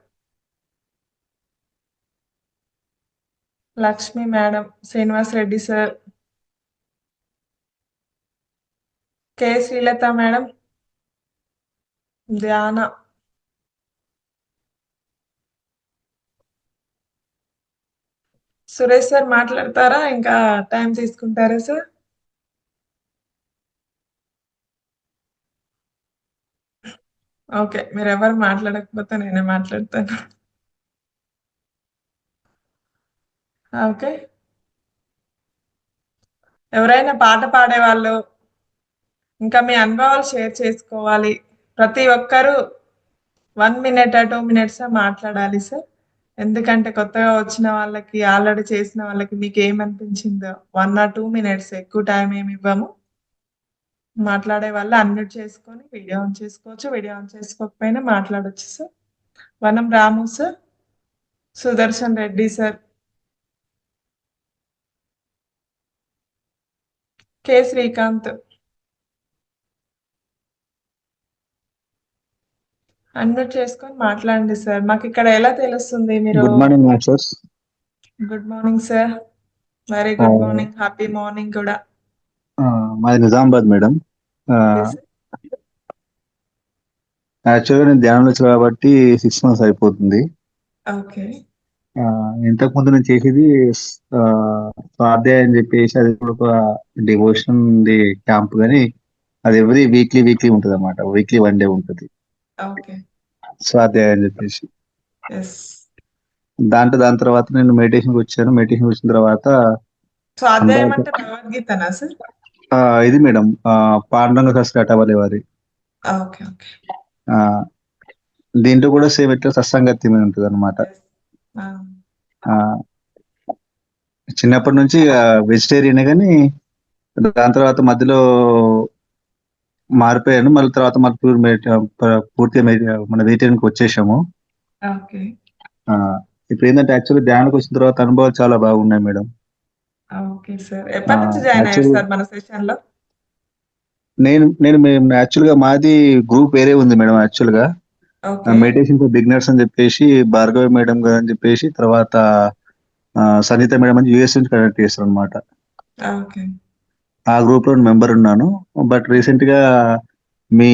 Lakshmi madam, Srinivas Reddy sir, K Srilatha madam, ధ్యాన, సురేష్ సార్ మాట్లాడతారా? ఇంకా టైం తీసుకుంటారా సార్? ఓకే, మీరు ఎవరు మాట్లాడకపోతే నేనే మాట్లాడతాను. ఓకే, ఎవరైనా పాట పాడేవాళ్ళు, ఇంకా మీ అనుభవాలు షేర్ చేసుకోవాలి. ప్రతి ఒక్కరూ 1 minute 2 minutes మాట్లాడాలి సార్. ఎందుకంటే కొత్తగా వచ్చిన వాళ్ళకి, ఆల్రెడీ చేసిన వాళ్ళకి మీకు ఏమనిపించిందో 1 or 2 minutes, ఎక్కువ టైం ఏమి ఇవ్వము. మాట్లాడే వాళ్ళు అన్మ్యూట్ చేసుకొని వీడియో ఆన్ చేసుకోవచ్చు. వీడియో ఆన్ చేసుకోకపోయినా మాట్లాడొచ్చు sir. Vanam Ramu sir, Sudarshan Reddy sir, K Srikanth, unmute చేసుకొని మాట్లాడండి సార్. మాకు ఇక్కడ ఎలా తెలుస్తుంది మీరు? Good morning masters. Good morning sir. Very good morning, happy morning కూడా. మాది నిజామాబాద్ మేడం. యాక్చువల్గా నేను ధ్యానంలో వచ్చి కాబట్టి 6 months అయిపోతుంది. ఓకే. ఇంతకు ముందు నేను చేసేది స్వాధ్యాయం అని చెప్పేసి, అది కూడా ఒక డివోషన్ క్యాంప్, కానీ అది ఎవరీ వీక్లీ ఉంటుంది అన్నమాట. వీక్లీ 1 day ఉంటుంది స్వాధ్యాయం అని చెప్పేసి. దాని తర్వాత నేను మెడిటేషన్కి వచ్చాను. మెడిటేషన్ వచ్చిన తర్వాత స్వాధ్యాయం అంటే భగవద్గీతనా సార్? ఇది మేడం పాండురంగ శాస్త్రి అటవలే వారి. Okay okay. దీంట్లో కూడా సేమ్ ఎట్లా సత్సంగత్యం ఉంటుంది అనమాట. చిన్నప్పటి నుంచి వెజిటేరియన్, కానీ దాని తర్వాత మధ్యలో మారిపోయాను. మళ్ళీ తర్వాత పూర్తిగా మన వెజిటేరియన్కి వచ్చేసాము. ఇప్పుడు ఏంటంటే యాక్చువల్గా ధ్యానానికి వచ్చిన తర్వాత అనుభవాలు చాలా బాగున్నాయి మేడం. Okay sir. ఎప్పటి నుంచి జాయిన్ అయ్యారు సార్ మన సెషన్ లో? మేము యాక్చువల్గా మాది గ్రూప్ వేరే ఉంది మేడం. యాక్చువల్గా మెడిటేషన్ ఫర్ బిగినర్స్ అని చెప్పేసి భార్గవి మేడం గారు అని చెప్పేసి, తర్వాత సంగీత మేడం అని యూఎస్ నుంచి కనెక్ట్ చేస్తారు అనమాట. ఆ గ్రూప్ లో మెంబర్ ఉన్నాను. బట్ రీసెంట్ గా మీ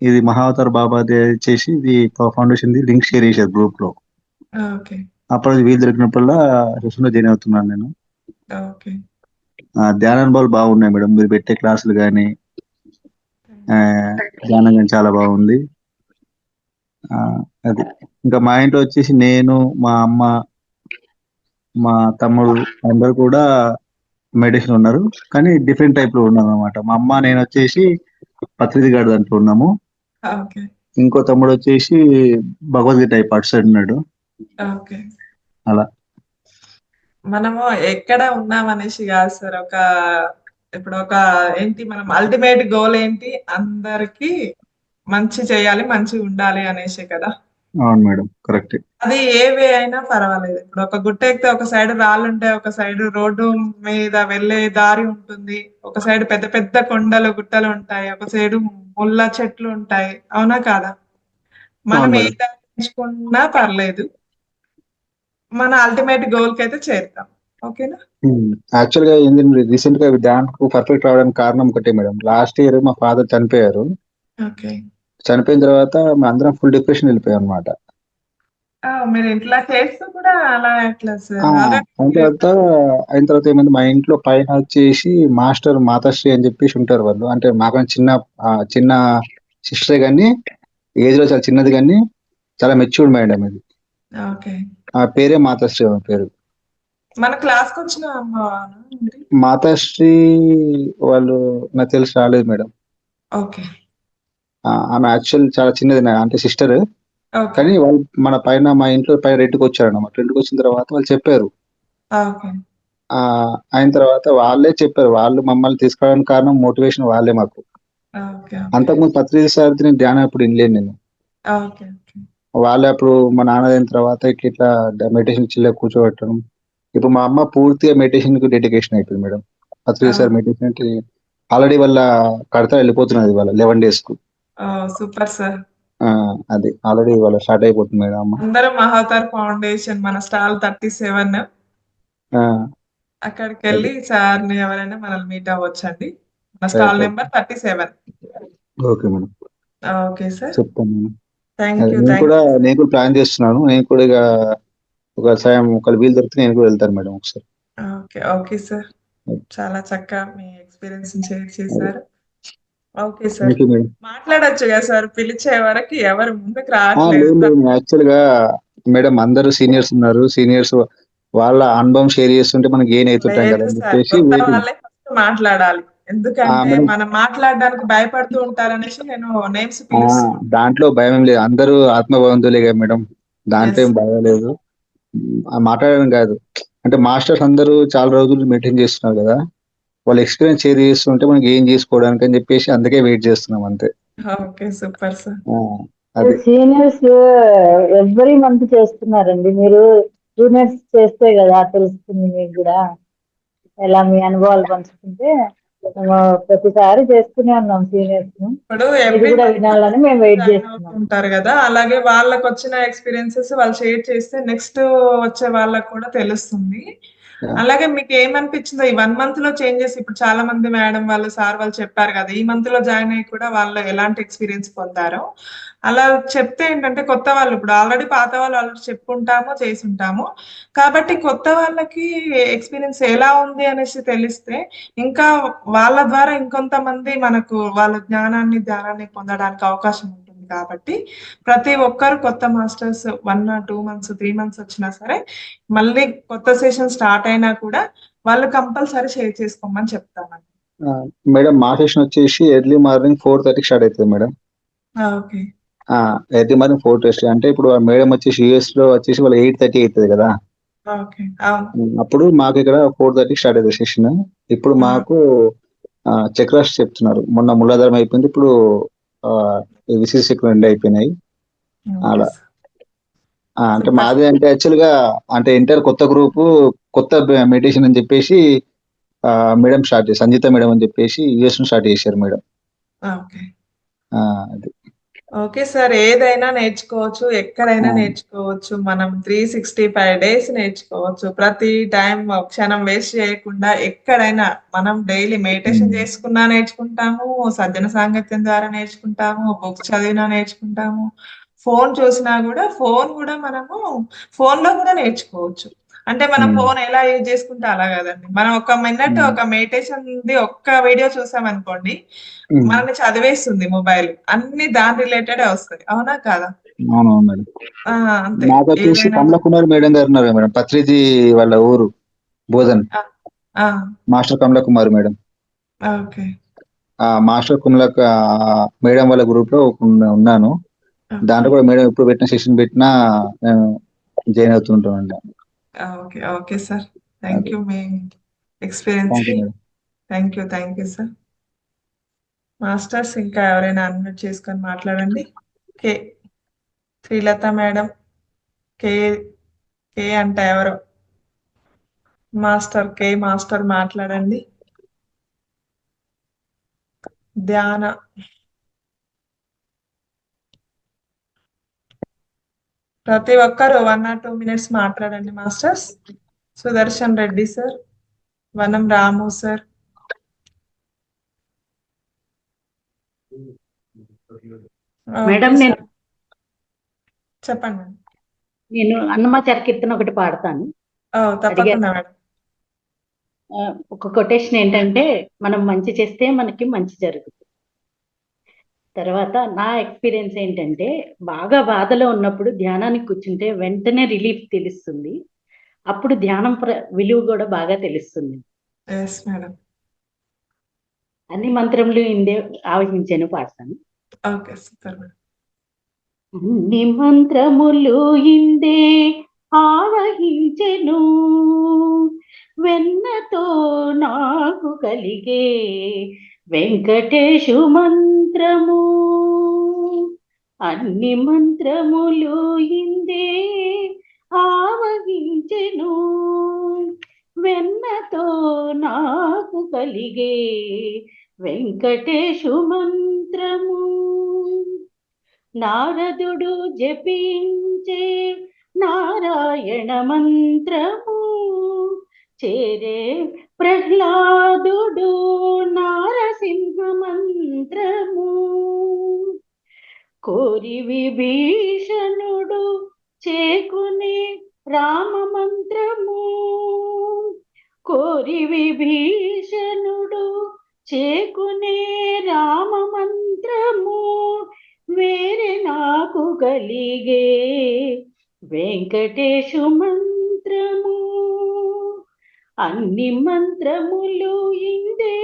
ఇది మహావతార్ బాబాదే చేసి ఇది ఫౌండేషన్ లింక్ షేర్ చేశారు గ్రూప్ లో. అప్పుడు వీలు దొరికినప్పుడల్లా సెషన్ లో జాయిన్ అవుతున్నాను నేను. ధ్యాన అనుభవాలు బాగున్నాయి మేడం. మీరు పెట్టే క్లాసులు కానీ ధ్యానం కానీ చాలా బాగుంది. అది ఇంకా మా ఇంట్లో వచ్చేసి నేను, మా అమ్మ, మా తమ్ముడు అందరు కూడా మెడిటేషన్ ఉన్నారు, కానీ డిఫరెంట్ టైప్ లో ఉన్నాం అనమాట. మా అమ్మ నేను వచ్చేసి పత్రిది గారి దాంట్లో ఉన్నాము. ఇంకో తమ్ముడు వచ్చేసి భగవద్గీత టైప్ అటు సైడ్ ఉన్నాడు. అలా మనము ఎక్కడ ఉన్నాం అనేసి కాదు సార్. ఇప్పుడు ఏంటి మనం అల్టిమేట్ గోల్ ఏంటి? అందరికి మంచి చేయాలి, మంచిగా ఉండాలి అనేసి కదా. అవును మేడం, కరెక్ట్. అది ఏ వే అయినా పర్వాలేదు. ఇప్పుడు ఒక గుట్ట ఎక్కితే ఒక సైడ్ రాళ్ళు ఉంటాయి, ఒక సైడ్ రోడ్డు మీద వెళ్ళే దారి ఉంటుంది, ఒక సైడ్ పెద్ద పెద్ద కొండలు గుట్టలు ఉంటాయి, ఒక సైడ్ ముళ్ళ చెట్లు ఉంటాయి. అవునా కాదా? మనం ఏ దారి ఎంచుకున్నా పర్లేదు, మన అల్టిమేట్ గోల్ కి అయితే చేరుతాం. ఓకేనా? యాక్చువల్ గా ఏంటంటే రీసెంట్ గా ధ్యానం పర్ఫెక్ట్ రావడానికి కారణం ఒకటే మేడం. లాస్ట్ ఇయర్ మా ఫాదర్ చనిపోయారు. చనిపోయిన తర్వాత మేము అందరం ఫుల్ డిప్రెషన్ వెళ్ళిపోయాం అనమాట. మీరు ఇంట్లో చేస్తూ కూడా అలా ఎట్లా సార్? అయిన తర్వాత ఏమైంది, మా ఇంట్లో పైన వచ్చేసి మాస్టర్ మాతాశ్రీ అని చెప్పేసి ఉంటారు వాళ్ళు. అంటే మాకన్నా చిన్న సిస్టరే, కానీ ఏజ్ లో చాలా చిన్నది, కానీ చాలా మెచ్యూర్డ్ మేడం ఇది. ఆ పేరే మాతాశ్రీ ఆమె పేరు. మన క్లాస్ కి వచ్చిన మాతాశ్రీ వాళ్ళు నాకు తెలిసి రాలేదు మేడం. ఆమె యాక్చువల్ చాలా చిన్నది, అంటే సిస్టర్. కానీ వాళ్ళు మన పైన మా ఇంట్లో పైన రెంట్కి వచ్చారు అన్నమాట. రెంట్కి వచ్చిన తర్వాత వాళ్ళు చెప్పారు. అయిన తర్వాత వాళ్ళే చెప్పారు, వాళ్ళు మమ్మల్ని తీసుకోవడానికి కారణం మోటివేషన్ వాళ్ళే మాకు. అంతకుముందు పత్రిక సార్ ధ్యానం అప్పుడు వినలేను నేను. వాళ్ళే అప్పుడు మా నాన్న అయిన తర్వాత ఇట్లా మెడిటేషన్ చిల్ల కూర్చోబెట్టడం. ఇప్పుడు మా అమ్మ పూర్తిగా మెడిటేషన్ కు డెడికేషన్ అయిపోయింది మేడం. పత్రిక సార్ మెడిటేషన్ ఆల్రెడీ వాళ్ళ కడతా వెళ్ళిపోతున్నది వాళ్ళ 11 days కు. Super sir. అది ఆల్రెడీ ఇవాళ స్టార్ట్ అయిపోతుంది మేడం. అమ్మ అందరూ మహావతార్ ఫౌండేషన్ మన స్టాల్ 37 అక్కడికి వెళ్ళి సార్ని ఎవరైనా మనల్ని మీట్ అవ్వచ్చండి. మన stall number 37. Okay madam, okay sir. చెప్తాను మేడం. Thank you. నేను కూడా ప్లాన్ చేస్తున్నాను. నేను కూడా ఇక ఒక సాయం ఒకవేళ వీలు దొరికితే నేను కూడా వెళ్తాను మేడం ఒకసారి. Okay sir. చాలా చక్కగా మీ ఎక్స్పీరియన్స్ షేర్ చేశారు. Okay sir. Thank you madam. మాట్లాడొచ్చు కదా సార్, పిలిచే వరకు ఎవరు ముందుకు రావట్లేదు. లేదు యాక్చువల్ గా మేడం అందరూ సీనియర్స్ ఉన్నారు. సీనియర్స్ వాళ్ళ అనుభవం షేర్ చేస్తుంటే మనకి గెయిన్ అవుతుంటాం కదా అని చెప్పేసి కొత్త వాళ్ళే ఫస్ట్ మాట్లాడాలి. ఎందుకంటే మనం మాట్లాడడానికి భయపడుతూ ఉంటారనేసి నేను నేమ్స్ పిలుస్తాను. దాంట్లో భయం ఏం లేదు, అందరూ ఆత్మబంధువులే కదా మేడం, దాంట్లో ఏం భయం లేదు. మాట్లాడడం కాదు, అంటే మాస్టర్స్ అందరూ చాలా రోజులు మెయింటైన్ చేస్తున్నారు కదా, వాళ్ళ ఎక్స్పీరియన్స్ షేర్ చేస్తుంటే మనకి ఏం చేసుకోవడానికి అని చెప్పేసి అందుకే వెయిట్ చేస్తున్నాం అంతే. Okay super sir. Seniors every month చేస్తున్నారండి, మీరు జూనియర్స్ చేస్తే కదా తెలుస్తుంది మీకు కూడా. ఎలా మీ అనుభవాలు పంచుకుంటే ప్రతిసారి చేస్తూనే ఉన్నాం సీనియర్స్, ఇది కూడా వినాలని మేము వెయిట్ చేస్తున్నాం. ఉంటారు కదా, అలాగే వాళ్ళకి వచ్చిన ఎక్స్పీరియన్సెస్ వాళ్ళు షేర్ చేస్తే నెక్స్ట్ వచ్చే వాళ్ళకి కూడా తెలుస్తుంది. అలాగే మీకు ఏమనిపించిందో ఈ 1 month లో చేంజెస్? ఇప్పుడు చాలా మంది మేడం వాళ్ళు సార్ వాళ్ళు చెప్పారు కదా, ఈ మంత్ లో జాయిన్ అయ్యి కూడా వాళ్ళు ఎలాంటి ఎక్స్పీరియన్స్ పొందారో అలా చెప్తే ఏంటంటే కొత్త వాళ్ళు, ఇప్పుడు ఆల్రెడీ పాత వాళ్ళు ఆల్రెడీ చెప్పుంటాము చేసి ఉంటాము కాబట్టి కొత్త వాళ్ళకి ఎక్స్పీరియన్స్ ఎలా ఉంది అనేసి తెలిస్తే ఇంకా వాళ్ళ ద్వారా ఇంకొంతమంది మనకు వాళ్ళ జ్ఞానాన్ని ధ్యానాన్ని పొందడానికి అవకాశం ఉంటుంది. కాబట్టి ప్రతి ఒక్కరు కొత్త మాస్టర్స్ 1 or 2 months 3 months వచ్చినా సరే మళ్ళీ కొత్త సెషన్ స్టార్ట్ అయినా కూడా వాళ్ళు కంపల్సరీ షేర్ చేసుకోమని చెప్తామండి. మేడం మా సెషన్ వచ్చేసి ఎర్లీ మార్నింగ్ 4:30 స్టార్ట్ అవుతుంది మేడం. ఓకే. ఎర్లీ మార్నింగ్ 4:30 అంటే ఇప్పుడు మేడం వచ్చేసి యూఎస్ లో వచ్చేసి వాళ్ళు 8:30 అవుతుంది కదా, అప్పుడు మాకు ఇక్కడ 4:30 స్టార్ట్ అవుతుంది సెషన్. ఇప్పుడు మాకు చక్రాస్ చెప్తున్నారు, మొన్న మూలాధారం అయిపోయింది, ఇప్పుడు విశేష చక్రం 2 అయిపోయినాయి అలా. అంటే మాది అంటే యాక్చువల్ గా అంటే ఎంటర్ కొత్త గ్రూపు కొత్త మెడిటేషన్ అని చెప్పేసి మేడం స్టార్ట్ చేసి సంగీత మేడం అని చెప్పేసి యూఎస్ ను స్టార్ట్ చేశారు మేడం. అది ఓకే సార్, ఏదైనా నేర్చుకోవచ్చు, ఎక్కడైనా నేర్చుకోవచ్చు. మనం 365 days నేర్చుకోవచ్చు. ప్రతి టైం క్షణం వేస్ట్ చేయకుండా ఎక్కడైనా మనం డైలీ మెడిటేషన్ చేసుకున్నా నేర్చుకుంటాము, సజ్జన సాంగత్యం ద్వారా నేర్చుకుంటాము, బుక్స్ చదివినా నేర్చుకుంటాము, ఫోన్ చూసినా కూడా మనము ఫోన్ లో కూడా నేర్చుకోవచ్చు. అంటే మనం ఫోన్ ఎలా యూజ్ చేసుకుంటే అలా కదండి. మనం 1 minute ఒక మెడిటేషన్ ఒక్క వీడియో చూసామనుకోండి, మనల్ని చదివేస్తుంది మొబైల్, అన్ని దాని రిలేటెడ్ వస్తాయి. అవునా కాదా? అవునవును మేడం. నాకు వచ్చేసి కమలకుమారి మేడం గారు ఉన్నారు మేడం, పత్రిజీ వాళ్ళ ఊరు Bodhan, master Kamalakumari madam. Master కమలక మేడం వాళ్ళ గ్రూప్ లో ఉన్నాను. దాంట్లో కూడా మేడం ఎప్పుడు పెట్టిన సెషన్ పెట్టినా జాయిన్ అవుతుంటామండి. ఓకే సార్, థ్యాంక్ యూ మీ ఎక్స్పీరియన్స్ కి. Thank you sir. మాస్టర్స్ ఇంకా ఎవరైనా అన్మ్యూట్ చేసుకొని మాట్లాడండి. కే శ్రీలత మేడం, కే అంటే ఎవరు? మాస్టర్ మాట్లాడండి. ధ్యాన ప్రతి ఒక్కరు 1 or 2 minutes మాట్లాడండి masters. Sudarshan Reddy sir, Vanam Ramu sir. Madam చెప్పండి. నేను అన్నమాచార కీర్తన ఒకటి పాడతాను. తప్పకుండా మేడం. ఒక కొటేషన్ ఏంటంటే, మనం మంచి చేస్తే మనకి మంచి జరుగుతుంది. తర్వాత నా ఎక్స్పీరియన్స్ ఏంటంటే, బాగా బాధలో ఉన్నప్పుడు ధ్యానానికి కూర్చుంటే వెంటనే రిలీఫ్ తెలుస్తుంది. అప్పుడు ధ్యానం విలువ కూడా బాగా తెలుస్తుంది. అన్ని మంత్రములు ఇందే ఆవహించాను పాడతాను. అన్ని మంత్రములు ఇందే ఆవహించెను, వెన్నతో నాకు కలిగే వెంకటేశు మంత్రము. అన్ని మంత్రములు ఇందే ఆవహించెను, వెన్నతో నాకు కలిగే వెంకటేశు మంత్రము. నారదుడు జపించే నారాయణ మంత్రము చేరే ప్రహ్లాదుడు నారసింహ మంత్రము కోరి విభీషణుడు చేకునే రామ మంత్రము కోరి విభీషణుడు చేకునే రామ మంత్రము వేరే నాకు కలిగే వెంకటేశు మంత్రము అన్ని మంత్రములు ఇందే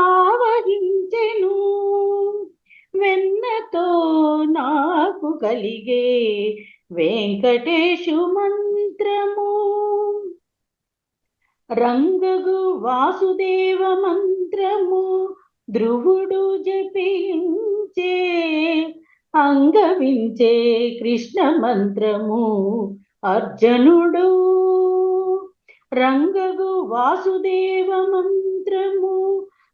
ఆవహించెను వెన్నతో నాకు కలిగే వెంకటేశు మంత్రము రంగగు వాసుదేవ మంత్రము ధ్రువుడు జపించే అంగవించే కృష్ణ మంత్రము అర్జునుడు రంగగు వాసుదేవ మంత్రము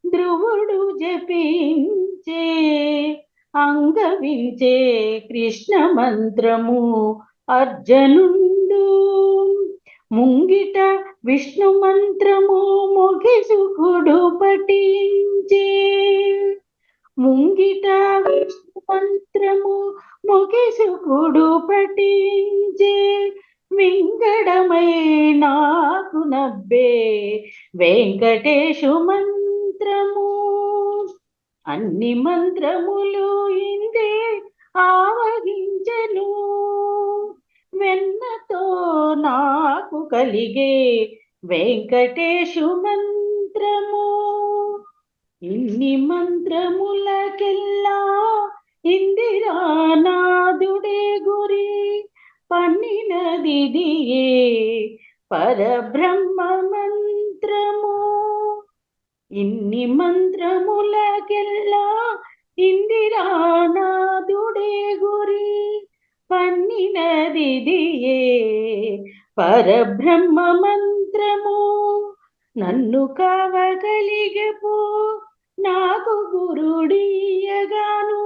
ధ్రువుడు జపించే అంగవించే కృష్ణ మంత్రము అర్జునుడు ముంగిట విష్ణు మంత్రము మొగిసుకుడు పఠించే ముంగిట విష్ణు మంత్రము మొగిసుకుడు పఠించే వింగడమై నాకు నబ్బే వెంకటేశు మంత్రము అన్ని మంత్రములు ఇందే ఆవహించెను వెన్నతో నాకు కలిగే వెంకటేశు మంత్రము ఇన్ని మంత్రములకెల్లా ఇందిరానాథుడే గురి పన్నినదిదియే పరబ్రహ్మ మంత్రము ఇన్ని మంత్రములకెల్లా ఇందిరానాథుడే గురి పన్నినదిదియే పరబ్రహ్మ మంత్రము నన్ను కావగలిగే పో నాకు గురుడియగాను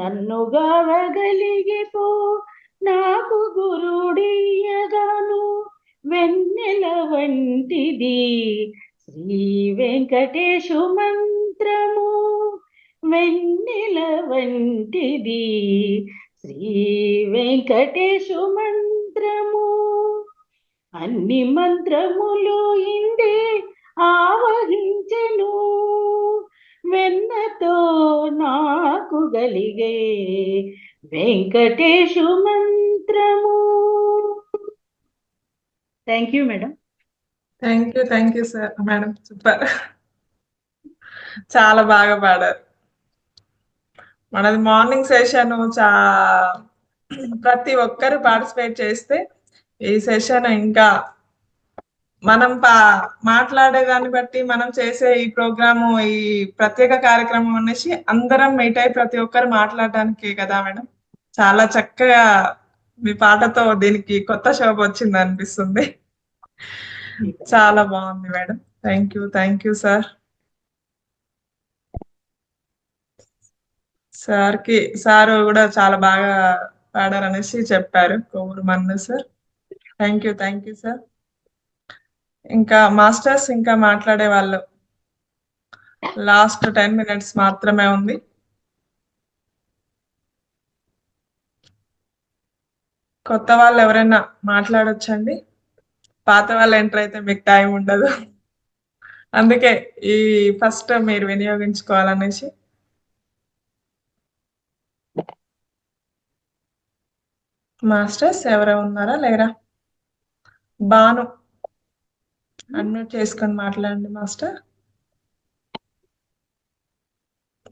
నన్ను గావగలిగే పో నాకు గురుడియగాను వెన్నెల వంటిది శ్రీ వెంకటేశు మంత్రము వెన్నెల వంటిది శ్రీ వెంకటేశు మంత్రము అన్ని మంత్రములు ఇందే ఆవహించెను వెన్నతో నాకు గలిగే వెంకటేశు మంత్రము thank you madam thank you sir madam super చాలా బాగా పాడారు మనది మార్నింగ్ సెషన్ ప్రతి ఒక్కరు పార్టిసిపేట్ చేస్తే ఈ సెషన్ ఇంకా మనం మాట్లాడేదాన్ని బట్టి మనం చేసే ఈ ప్రోగ్రాము ఈ ప్రత్యేక కార్యక్రమం అనేసి అందరం మీట్ అయి ప్రతి ఒక్కరు మాట్లాడడానికి కదా మేడం చాలా చక్కగా మీ పాటతో దీనికి కొత్త శోభ వచ్చింది అనిపిస్తుంది చాలా బాగుంది madam thank you sir sir కూడా చాలా బాగా పాడారు అనేసి చెప్పారు Kovvur Mannu sir thank you sir ఇంకా మాస్టర్స్ ఇంకా మాట్లాడే వాళ్ళు లాస్ట్ 10 minutes మాత్రమే ఉంది కొత్త వాళ్ళు ఎవరైనా మాట్లాడొచ్చండి పాత వాళ్ళు ఎంటర్ అయితే మీకు టైం ఉండదు అందుకే ఈ ఫస్ట్ మీరు వినియోగించుకోవాలనేసి మాస్టర్స్ ఎవరైనా ఉన్నారా లేరా బాను అన్మ్యూట్ చేసుకొని మాట్లాడండి మాస్టర్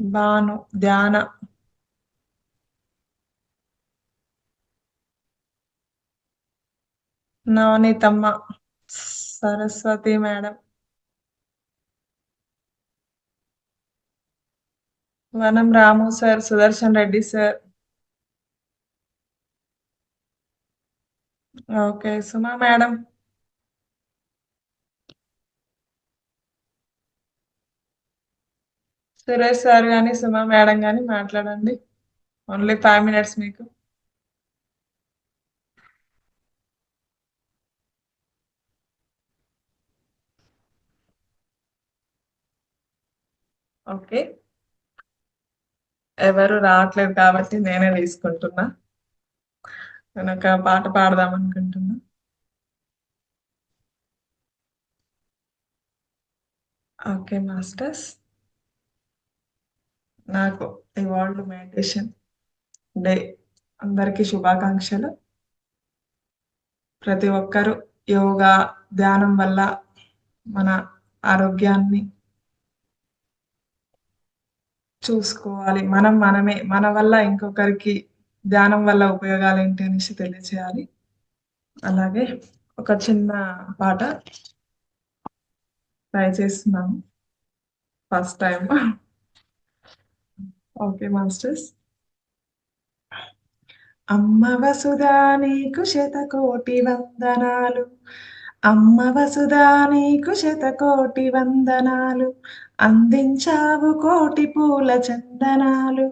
బాను ధ్యాన Navaneethamma Saraswathi madam Vanam Ramu sir Sudarshan Reddy sir okay Suma madam Suresh sir కానీ సుమా మేడం కానీ మాట్లాడండి ఓన్లీ 5 minutes మీకు. ఓకే. ఎవరు రావట్లేదు కాబట్టి నేనే తీసుకుంటున్నా. నేనొక పాట పాడదాం అనుకుంటున్నా. Okay masters. నాకు ఈ వరల్డ్ మెడిటేషన్ డే అందరికీ శుభాకాంక్షలు. ప్రతి ఒక్కరు యోగా, ధ్యానం వల్ల మన ఆరోగ్యాన్ని చూసుకోవాలి. మనమే మన వల్ల ఇంకొకరికి ధ్యానం వల్ల ఉపయోగాలేంటి అనేసి తెలియచేయాలి. అలాగే ఒక చిన్న పాట ట్రై చేస్తున్నాను. First time. Okay masters. అమ్మ వసుధా నీకు శతకోటి వందనాలు. అమ్మ వసుధా నీకు శతకోటి వందనాలు. అందించావు కోటి పూల చందనాలు.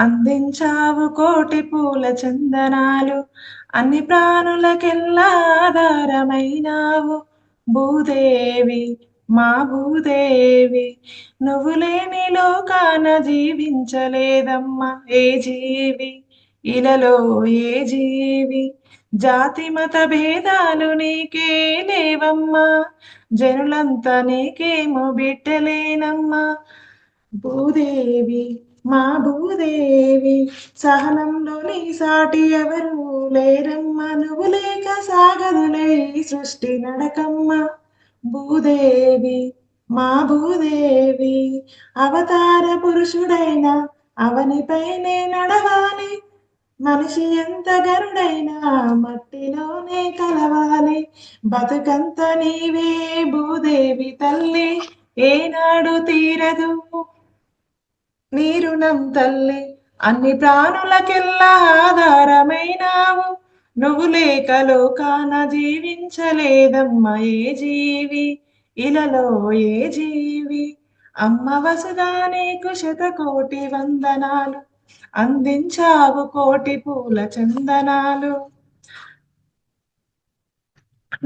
అందించావు కోటి పూల చందనాలు. అన్ని ప్రాణులకెల్లా ఆధారమైనావు భూదేవి, మా భూదేవి. నువ్వు లేని లోకాన జీవించలేదమ్మా ఏ జీవి, ఇలలో ఏ జీవి. జాతి మత భేదాలు నీకే లేవమ్మా, జనులంతా నీకేమో బిడ్డలేనమ్మా. భూదేవి, మా భూదేవి. సహనంలో నీ సాటి ఎవరు లేరమ్మా, నువ్వు లేక సాగదులే ఈ సృష్టి నడకమ్మ. భూదేవి, మా భూదేవి. అవతార పురుషుడైన అవనిపైనే నడవాలి, మనిషి ఎంత గరుడైనా మట్టిలోనే కలవాలి. బతుకంత నీవే భూదేవి తల్లి, ఏనాడు తీరదు నీ రుణం తల్లి. అన్ని ప్రాణులకెల్లా ఆధారమైనావు, నువ్వు లేక లోకాన జీవించలేదమ్మా ఏ జీవి, ఇలలో ఏ జీవి. అమ్మ వసుధా నీకు శతకోటి వందనాలు. అందించావు కోటి పూల చందనాలు.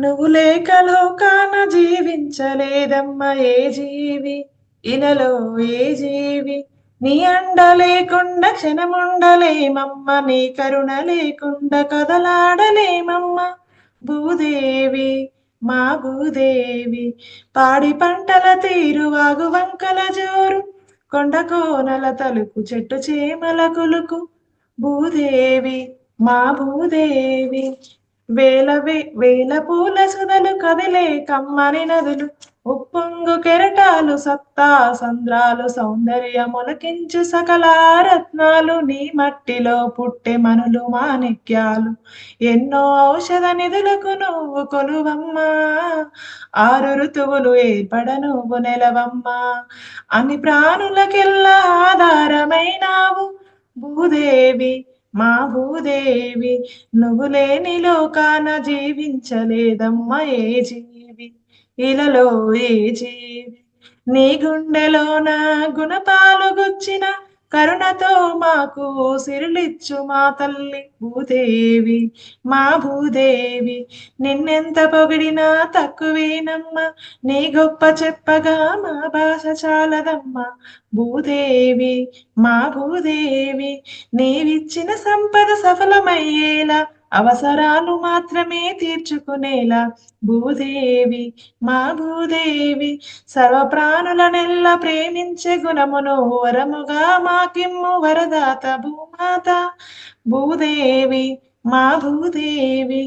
నువ్వు లేక లోకాన జీవించలేదమ్మా ఏ జీవి, ఇలలో ఏ జీవి. నీ అండ లేకుండా క్షణముండలేమమ్మ, నీ కరుణ లేకుండా కదలాడలేమమ్మ. భూదేవి, మా భూదేవి. పాడి పంటల తీరు, వాగు వంకల జోరు, కొండ కోనల తలుపు, చెట్టు చేమల కులుకు. భూదేవి, మా భూదేవి. వేల పూల సుధలు కదిలే కమ్మని నదులు, ఉప్పొంగు కెరటాలు, సత్తా సంద్రాలు, సౌందర్య మొలకించు సకల రత్నాలు. నీ మట్టిలో పుట్టే మనులు మాణిక్యాలు, ఎన్నో ఔషధ నిధులకు నువ్వు కొలువమ్మా. 6 ఋతువులు ఏర్పడ నువ్వు నెలవమ్మా. అన్ని ప్రాణులకెల్లా ఆధారమైనావు భూదేవి, మా భూదేవి. నువ్వు లేని లోకాన జీవించలేదమ్మా ఏ జీవి, ఇలలో ఏ జీవి. నీ గుండెలోన గుణపాలు గుచ్చిన కరుణతో మాకు సిరులిచ్చు మా తల్లి భూదేవి, మా భూదేవి. నిన్నెంత పొగిడినా తక్కువేనమ్మా, నీ గొప్ప చెప్పగా మా భాష చాలదమ్మా. భూదేవి, మా భూదేవి. నీవిచ్చిన సంపద సఫలమయ్యేలా, అవసరాలు మాత్రమే తీర్చుకునేలా. భూదేవి, మా భూదేవి. సర్వ ప్రాణులనెల్లా ప్రేమించే గుణమును వరముగా మాకిమ్ము వరదాత భూమాత. భూదేవి, మా భూదేవి.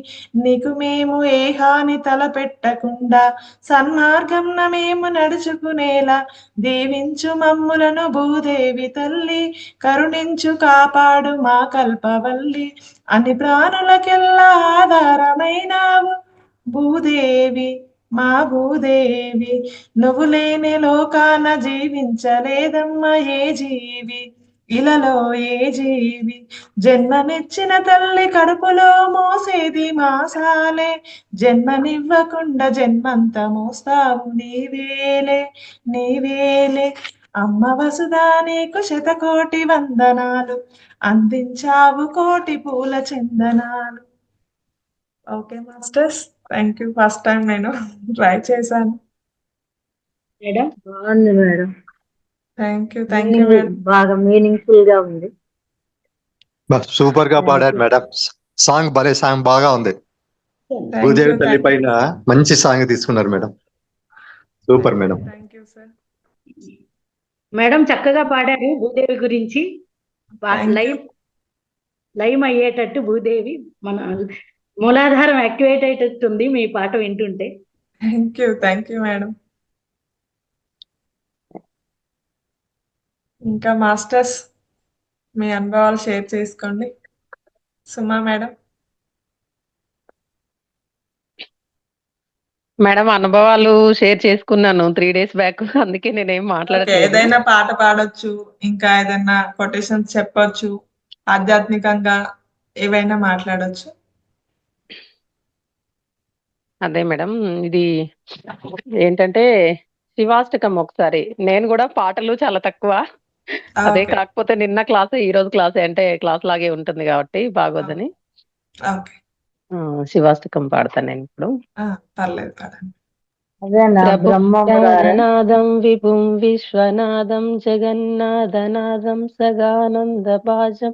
నీకు మేము ఏ హాని తలపెట్టకుండా సన్మార్గంన మేము నడుచుకునేలా దీవించు మమ్ములను భూదేవి తల్లి. కరుణించు కాపాడు మా కల్పవల్లి. అన్ని ప్రాణులకెల్లా ఆధారమైనావు భూదేవి, మా భూదేవి. నువ్వు లేని లోకాన జీవించలేదమ్మా ఏ జీవి, ఇలలో ఏ జీవి. జన్మనిచ్చిన తల్లి కడుపులో మోసేది మాసాలే, జన్మనివ్వకుండా జన్మంత మోస్తావు నీవేలే, నీవేలే. అమ్మ వసుదా నీకు శతకోటి వందనాలు, అందించావు కోటి పూల చందనాలు. Okay masters, thank you. First time నేను ట్రై చేశాను. మేడం బాగుంది మేడం, థ్యాంక్ యూ మేడం. బాగా మీనింగ్ఫుల్ గా ఉంది. సూపర్ గా పాడారు మేడం. సాంగ్ భలే సాంగ్ బాగా ఉంది. భూదేవి తల్లి పైన మంచి సాంగ్ తీసుకున్నారు madam. Super madam. Thank you sir. Madam చక్కగా పాడారు భూదేవి గురించి. లైవ్ అయ్యేటట్టు భూదేవి మన మూలాధారం యాక్టివేట్ అయ్యేటట్టు ఉంది మీ పాట వింటుంటే. Thank you madam. ఇంకా మాస్టర్స్ మీ అనుభవాలు షేర్ చేసుకోండి. సుమా మేడం. మేడం అనుభవాలు షేర్ చేసుకున్నాను 3 days బ్యాక్, అందుకే నేనేం మాట్లాడట్లేదు. ఏదైనా పాట పాడొచ్చు, ఇంకా ఏదైనా కొటేషన్స్ చెప్పొచ్చు, ఆధ్యాత్మికంగా ఏవైనా మాట్లాడొచ్చు. అదే మేడం, ఇది ఏంటంటే శివాష్టకం. ఒకసారి నేను కూడా పాటలు చాలా తక్కువ, అదే కాకపోతే నిన్న క్లాస్ ఈ రోజు క్లాస్ అంటే క్లాస్ లాగే ఉంటుంది కాబట్టి బాగోదని శివాష్టకం పాడతాను నేను ఇప్పుడు. బ్రహ్మనాదం విభుం విశ్వనాదం జగన్నాథనాదం సగానంద భాజం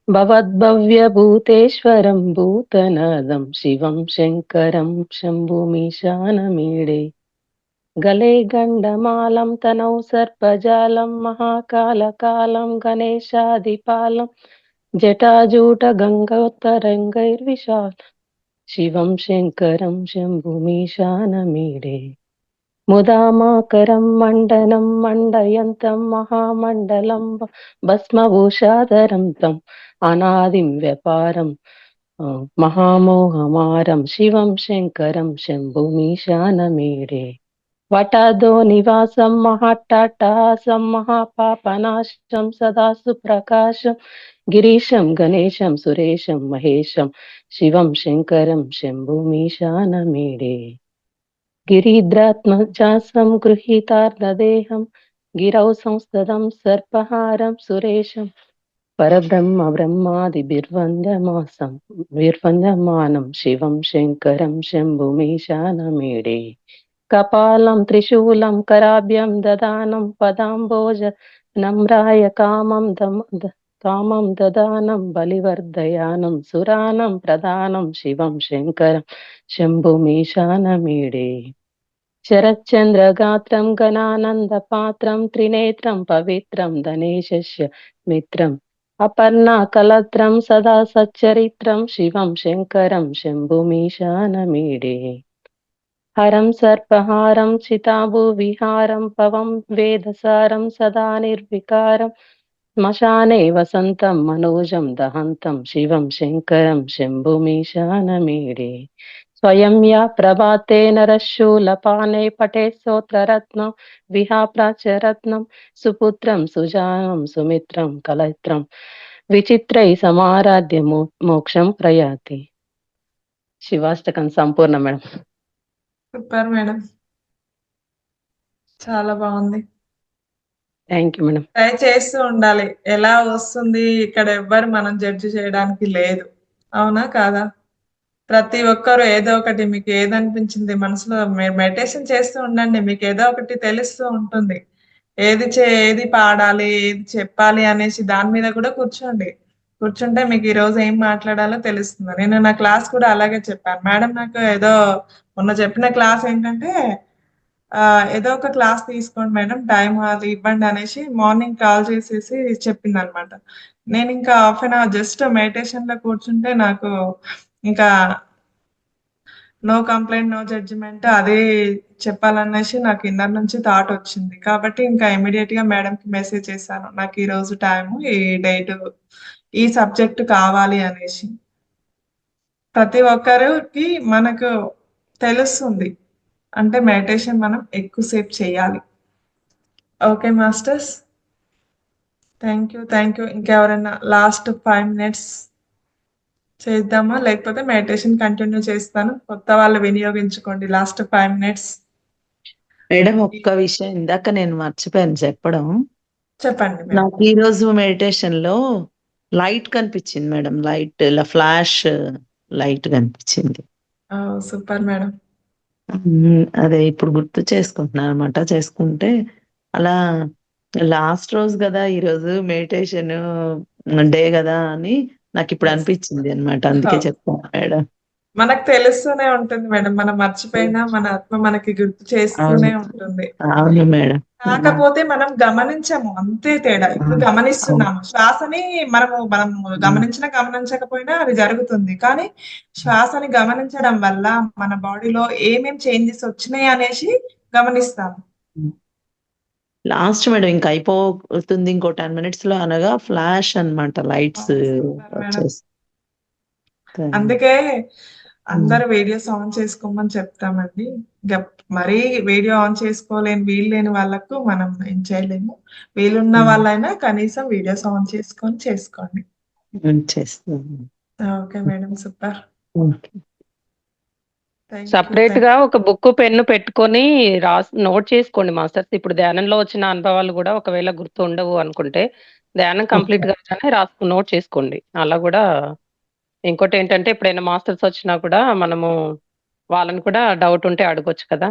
భవద్భవ్య భూతేశ్వరం భూతనాదం శివం శంకరం శంభుమీశానమీడే గలే గండమాలం తనౌ సర్పజాలం మహాకాలకాలం గణేశాదిపాలం జటాజూట గంగోత్తరంగైర్విశాలం శివం శంకరం శంభుమీశానమీడే ముదామాకరం మండనం మండయంతం మహామండలం భస్మభూషాధరం తం అనాదిం వ్యాపారం మహామోహమారం శివం శంకరం శంభుమీశానమీడే వటాదో నివాసం మహాట్టాటహాసం మహాపాపనాశం సదా సుప్రకాశం గిరీశం గణేశం సురేశం మహేశం శివం శంకరం శంభుమీశానమీడే గిరీద్రాత్మజాసం గృహీతార్ధదేహం గిరౌ సంస్థదం సర్పహారం సురేశం పరబ్రహ్మ బ్రహ్మాదిభిర్వంద్యమానం శివం శంకరం శంభుమీశానమీడే కపాలం త్రిశూలం కరాభ్యం దదానం పదాంబోజ నమ్రాయ కామం దదానం బలివర్ధయానం సురానం ప్రధానం శివం శంకరం శంభుమీశానమీడే శరచంద్రగాత్రం గణానంద పాత్రం త్రినేత్రం పవిత్రం ధనేశస్య మిత్రం అపర్ణా కలత్రం సదా సచ్చరిత్రం శివం శంకరం శంభుమీశానమీడే హరం సర్పహారం చితాభూ విహారం పవం వేదసారం సదా నిర్వికారం శ్మశానే వసంతం మనోజం దహంతం శివం శంకరం శంభుమీశానమీడే స్వయం యా ప్రభాతే నరశూలపానే పటే స్తోత్రరత్నం విహాప్రాచరత్నం సుపుత్రం సుజానం సుమిత్రం కలత్రం విచిత్రై సమారాధ్య మోక్షం ప్రయాతి. శివాష్టకం సంపూర్ణ మేడం. సూపర్ మేడం, చాలా బాగుంది. Thank you madam. ట్రై చేస్తూ ఉండాలి. ఎలా వస్తుంది ఇక్కడ ఎవ్వరు మనం జడ్జి చేయడానికి లేదు, అవునా కాదా? ప్రతి ఒక్కరు ఏదో ఒకటి మీకు ఏదనిపించింది మనసులో మీరు మెడిటేషన్ చేస్తూ ఉండండి, మీకు ఏదో ఒకటి తెలుస్తూ ఉంటుంది. ఏది పాడాలి, ఏది చెప్పాలి అనేసి దాని మీద కూడా కూర్చుంటే మీకు ఈ రోజు ఏం మాట్లాడాలో తెలుస్తుంది. నేను నా క్లాస్ కూడా అలాగే చెప్పాను మేడం. నాకు ఏదో మొన్న చెప్పిన క్లాస్ ఏంటంటే ఏదో ఒక క్లాస్ తీసుకోండి మేడం, టైం అది ఇవ్వండి అనేసి మార్నింగ్ కాల్ చేసేసి చెప్పింది అనమాట. నేను ఇంకా half an hour just meditation లో కూర్చుంటే నాకు ఇంకా నో కంప్లైంట్ నో జడ్జిమెంట్ అదే చెప్పాలనేసి నాకు ఇన్నర్ నుంచి థాట్ వచ్చింది. కాబట్టి ఇంకా ఇమీడియట్ గా మేడం కి మెసేజ్ చేశాను, నాకు ఈ రోజు టైము ఈ డేట్ ఈ సబ్జెక్ట్ కావాలి అనేసి. ప్రతి ఒక్కరికి మనకు తెలుస్తుంది అంటే మెడిటేషన్ మనం ఎక్కువసేపు చేయాలి. Okay masters, thank you. ఇంకెవరైనా లాస్ట్ 5 minutes చేద్దామా, లేకపోతే మెడిటేషన్ కంటిన్యూ చేస్తాను. కొత్త వాళ్ళు వినియోగించుకోండి లాస్ట్ 5 minutes. మేడం ఒక్క విషయం ఇందాక నేను మర్చిపోయాను చెప్పడం. చెప్పండి మేడం. నాకు ఈ రోజు మెడిటేషన్ లో లైట్ కనిపించింది మేడం. లైట్ ఇలా ఫ్లాష్ లైట్ కనిపించింది. Super madam. అదే ఇప్పుడు గుర్తు చేసుకుంటున్నాను అనమాట. చేసుకుంటే అలా లాస్ట్ రోజు కదా ఈరోజు మెడిటేషన్ డే కదా అని నాకు ఇప్పుడు అనిపించింది అనమాట. అందుకే చెప్తాను మేడం. మనకు తెలుస్తూనే ఉంటుంది మేడం. మనం మర్చిపోయినా మన ఆత్మ మనకి గుర్తు చేస్తూనే ఉంటుంది. అవును మేడం. కాకపోతే మనం గమనించము, అంతే తేడా. ఇప్పుడు గమనిస్తున్నాము శ్వాసని, మనం గమనించకపోయినా అది జరుగుతుంది. కానీ శ్వాసని గమనించడం వల్ల మన బాడీలో ఏమేం చేంజెస్ వచ్చినాయి అనేసి గమనిస్తాము. లాస్ట్ మేడం ఇంకా అయిపోతుంది ఇంకో 10 minutes లో అనగా ఫ్లాష్ అన్నమాట లైట్స్ వచ్చేసి. అందుకే అందరూ వీడియోస్ ఆన్ చేసుకోమని చెప్తామండి. మరీ వీడియో ఆన్ చేసుకోలేని వీలు వాళ్ళకు మనం ఏం చేయలేము. వీలున్న వాళ్ళైనా కనీసం వీడియోస్ ఆన్ చేసుకొని చేసుకోండి. Okay madam, super. సపరేట్ గా ఒక బుక్ పెన్ను పెట్టుకొని నోట్ చేసుకోండి మాస్టర్స్. ఇప్పుడు ధ్యానంలో వచ్చిన అనుభవాలు కూడా ఒకవేళ గుర్తు ఉండవు అనుకుంటే ధ్యానం కంప్లీట్ గానే నోట్ చేసుకోండి. అలా కూడా ఇంకోటి ఏంటంటే ఎప్పుడైనా మాస్టర్స్ వచ్చినా కూడా మనము వాళ్ళని కూడా డౌట్ ఉంటే అడగొచ్చు కదా.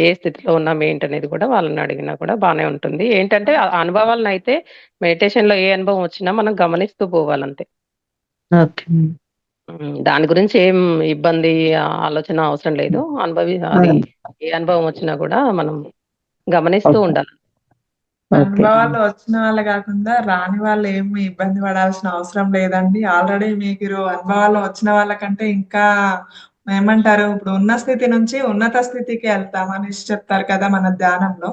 ఏ స్థితిలో ఉన్నాం ఏంటనేది కూడా వాళ్ళని అడిగినా కూడా బాగానే ఉంటుంది. ఏంటంటే ఆ అనుభవాలను అయితే మెడిటేషన్ లో ఏ అనుభవం వచ్చినా మనం గమనిస్తూ పోవాలంతే. దాని గురించి ఏం ఇబ్బంది ఆలోచన అవసరం లేదు. అది ఏ అనుభవం వచ్చినా కూడా మనం గమనిస్తూ ఉండాలి. అనుభవాలు వచ్చిన వాళ్ళు కాకుండా రాని వాళ్ళు ఏమి ఇబ్బంది పడాల్సిన అవసరం లేదండి. ఆల్రెడీ మీకు అనుభవాలు వచ్చిన వాళ్ళకంటే ఇంకా ఏమంటారు, ఇప్పుడు ఉన్న స్థితి నుంచి ఉన్నత స్థితికి వెళ్తాం అనేసి చెప్తారు కదా మన ధ్యానంలో.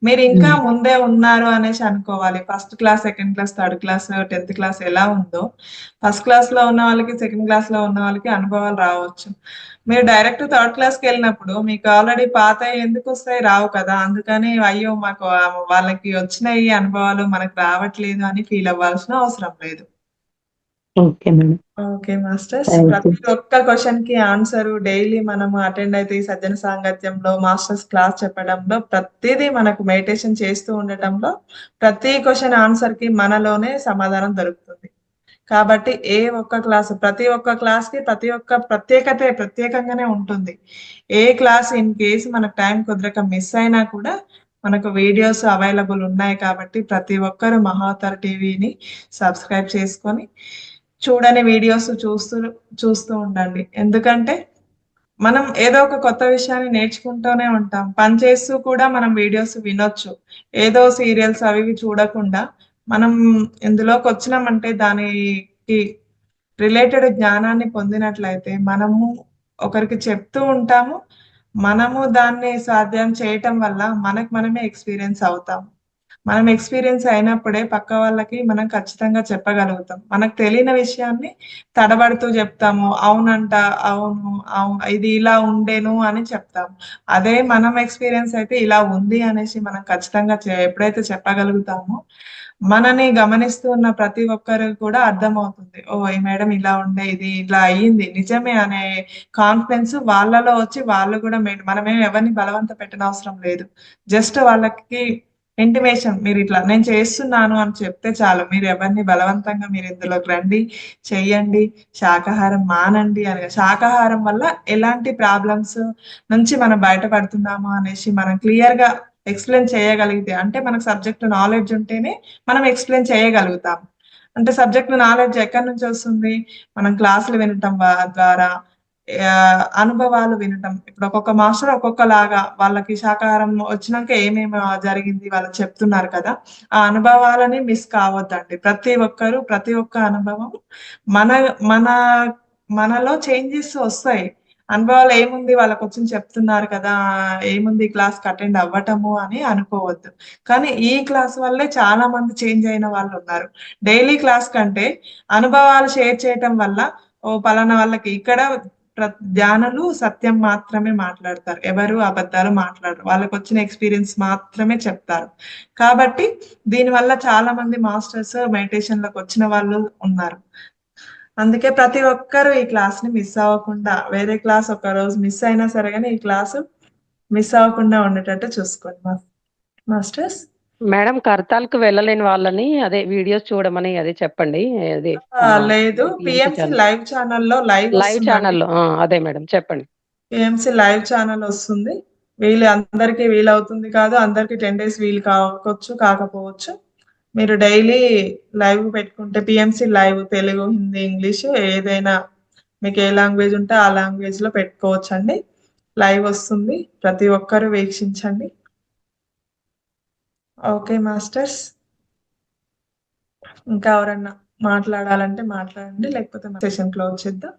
మీరు ఇంకా ముందే ఉన్నారు అనేసి అనుకోవాలి. First class, second class, third class, 10th class ఎలా ఉందో ఫస్ట్ క్లాస్ లో ఉన్న వాళ్ళకి, సెకండ్ క్లాస్ లో ఉన్న వాళ్ళకి అనుభవాలు రావచ్చు. మీరు డైరెక్ట్ థర్డ్ క్లాస్కి వెళ్ళినప్పుడు మీకు ఆల్రెడీ పాత ఎందుకు వస్తాయి, రావు కదా. అందుకని అయ్యో మాకు వాళ్ళకి వచ్చినాయి అనుభవాలు మనకు రావట్లేదు అని ఫీల్ అవ్వాల్సిన అవసరం లేదు. ఓకే మాస్టర్స్, ప్రతి ఒక్క క్వశ్చన్ కి ఆన్సర్ డైలీ మనము అటెండ్ అయితే ఈ సజ్జన సాంగత్యంలో మాస్టర్స్ క్లాస్ చెప్పడంలో ప్రతిదీ మనకు మెడిటేషన్ చేస్తూ ఉండటంలో ప్రతి క్వశ్చన్ ఆన్సర్ కి మనలోనే సమాధానం దొరుకుతుంది. కాబట్టి ప్రతి ఒక్క క్లాస్ కి ప్రతి ఒక్క ప్రత్యేకంగానే ఉంటుంది. ఏ క్లాస్ ఇన్ కేసు మనకు టైం కుదరక మిస్ అయినా కూడా మనకు వీడియోస్ అవైలబుల్ ఉన్నాయి. కాబట్టి ప్రతి ఒక్కరు మహావతార్ టీవీని సబ్స్క్రైబ్ చేసుకొని చూడని వీడియోస్ చూస్తూ ఉండండి. ఎందుకంటే మనం ఏదో ఒక కొత్త విషయాన్ని నేర్చుకుంటూనే ఉంటాం. పని చేస్తూ కూడా మనం వీడియోస్ వినొచ్చు. ఏదో సీరియల్స్ అవి చూడకుండా మనం ఇందులోకి వచ్చినామంటే దానికి రిలేటెడ్ జ్ఞానాన్ని పొందినట్లయితే మనము ఒకరికి చెప్తూ ఉంటాము. మనము దాన్ని సాధ్యం చేయటం వల్ల మనమే ఎక్స్పీరియన్స్ అవుతాం. మనం ఎక్స్పీరియన్స్ అయినప్పుడే పక్క వాళ్ళకి మనం ఖచ్చితంగా చెప్పగలుగుతాం. మనకు తెలియని విషయాన్ని తడబడుతూ చెప్తాము. అవునంట, అవును, ఇది ఇలా ఉండేను అని చెప్తాం. అదే మనం ఎక్స్పీరియన్స్ అయితే ఇలా ఉంది అనేసి మనం ఖచ్చితంగా ఎప్పుడైతే చెప్పగలుగుతామో మనని గమనిస్తూ ఉన్న ప్రతి ఒక్కరు కూడా అర్థమవుతుంది. ఓ ఈ మేడం ఇలా ఉండే, ఇది ఇలా అయ్యింది నిజమే అనే కాన్ఫిడెన్స్ వాళ్ళలో వచ్చి వాళ్ళు కూడా మనమేం ఎవరిని బలవంత పెట్టనవసరం లేదు. జస్ట్ వాళ్ళకి ఇంటిమేషన్, మీరు ఇట్లా నేను చేస్తున్నాను అని చెప్తే చాలు. మీరు ఎవరిని బలవంతంగా మీరు ఇందులోకి రండి, చెయ్యండి, శాకాహారం మానండి అని. శాకాహారం వల్ల ఎలాంటి ప్రాబ్లమ్స్ నుంచి మనం బయటపడుతున్నాము అనేసి మనం క్లియర్ గా ఎక్స్ప్లెయిన్ చేయగలిగితే, అంటే మనకు సబ్జెక్ట్ నాలెడ్జ్ ఉంటేనే మనం ఎక్స్ప్లెయిన్ చేయగలుగుతాం. అంటే సబ్జెక్ట్ నాలెడ్జ్ ఎక్కడి నుంచి వస్తుంది? మనం క్లాసులు వినటం ద్వారా, అనుభవాలు వినటం. ఇప్పుడు ఒక్కొక్క మాస్టర్ ఒక్కొక్కలాగా వాళ్ళకి శాకాహారం వచ్చినాక ఏమేమి జరిగింది వాళ్ళు చెప్తున్నారు కదా. ఆ అనుభవాలని మిస్ కావద్దండి. ప్రతి ఒక్క అనుభవం మనలో చేంజెస్ వస్తాయి. అనుభవాలు ఏముంది, వాళ్ళకి వచ్చి చెప్తున్నారు కదా, ఏముంది క్లాస్కి అటెండ్ అవ్వటము అని అనుకోవద్దు. కానీ ఈ క్లాస్ వల్లే చాలా మంది చేంజ్ అయిన వాళ్ళు ఉన్నారు. డైలీ క్లాస్ కంటే అనుభవాలు షేర్ చేయటం వల్ల ఓ పలానా వాళ్ళకి ఇక్కడ ధ్యానులు సత్యం మాత్రమే మాట్లాడతారు. ఎవరు అబద్ధాలు మాట్లాడరు. వాళ్ళకి వచ్చిన ఎక్స్పీరియన్స్ మాత్రమే చెప్తారు. కాబట్టి దీనివల్ల చాలా మంది మాస్టర్స్ మెడిటేషన్ లోకి వచ్చిన వాళ్ళు ఉన్నారు. అందుకే ప్రతి ఒక్కరు ఈ క్లాస్ ని మిస్ అవ్వకుండా, వేరే క్లాస్ ఒక రోజు మిస్ అయినా సరే కానీ ఈ క్లాసు మిస్ అవ్వకుండా ఉండేటట్టు చూసుకోండి మాస్టర్స్. మేడం కర్తాల్కు వెళ్ళలేని వాళ్ళని అదే వీడియోస్ చూడమని అది చెప్పండి. అది లేదు, పిఎంసి లైవ్ ఛానల్లో లైవ్ ఛానల్లో అదే మేడం చెప్పండి. పిఎంసి లైవ్ ఛానల్ వస్తుంది. అందరికీ వీలవుతుంది కాదు, అందరికి 10 days వీలు కావచ్చు కాకపోవచ్చు. మీరు డైలీ లైవ్ పెట్టుకుంటే PMC live Telugu, Hindi, English ఏదైనా మీకు ఏ లాంగ్వేజ్ ఉంటే ఆ లాంగ్వేజ్ లో పెట్టుకోవచ్చండి. లైవ్ వస్తుంది, ప్రతి ఒక్కరూ వీక్షించండి. ఓకే మాస్టర్స్, ఇంకా ఎవరన్నా మాట్లాడాలంటే మాట్లాడండి, లేకపోతే సెషన్ క్లోజ్ చేద్దాం.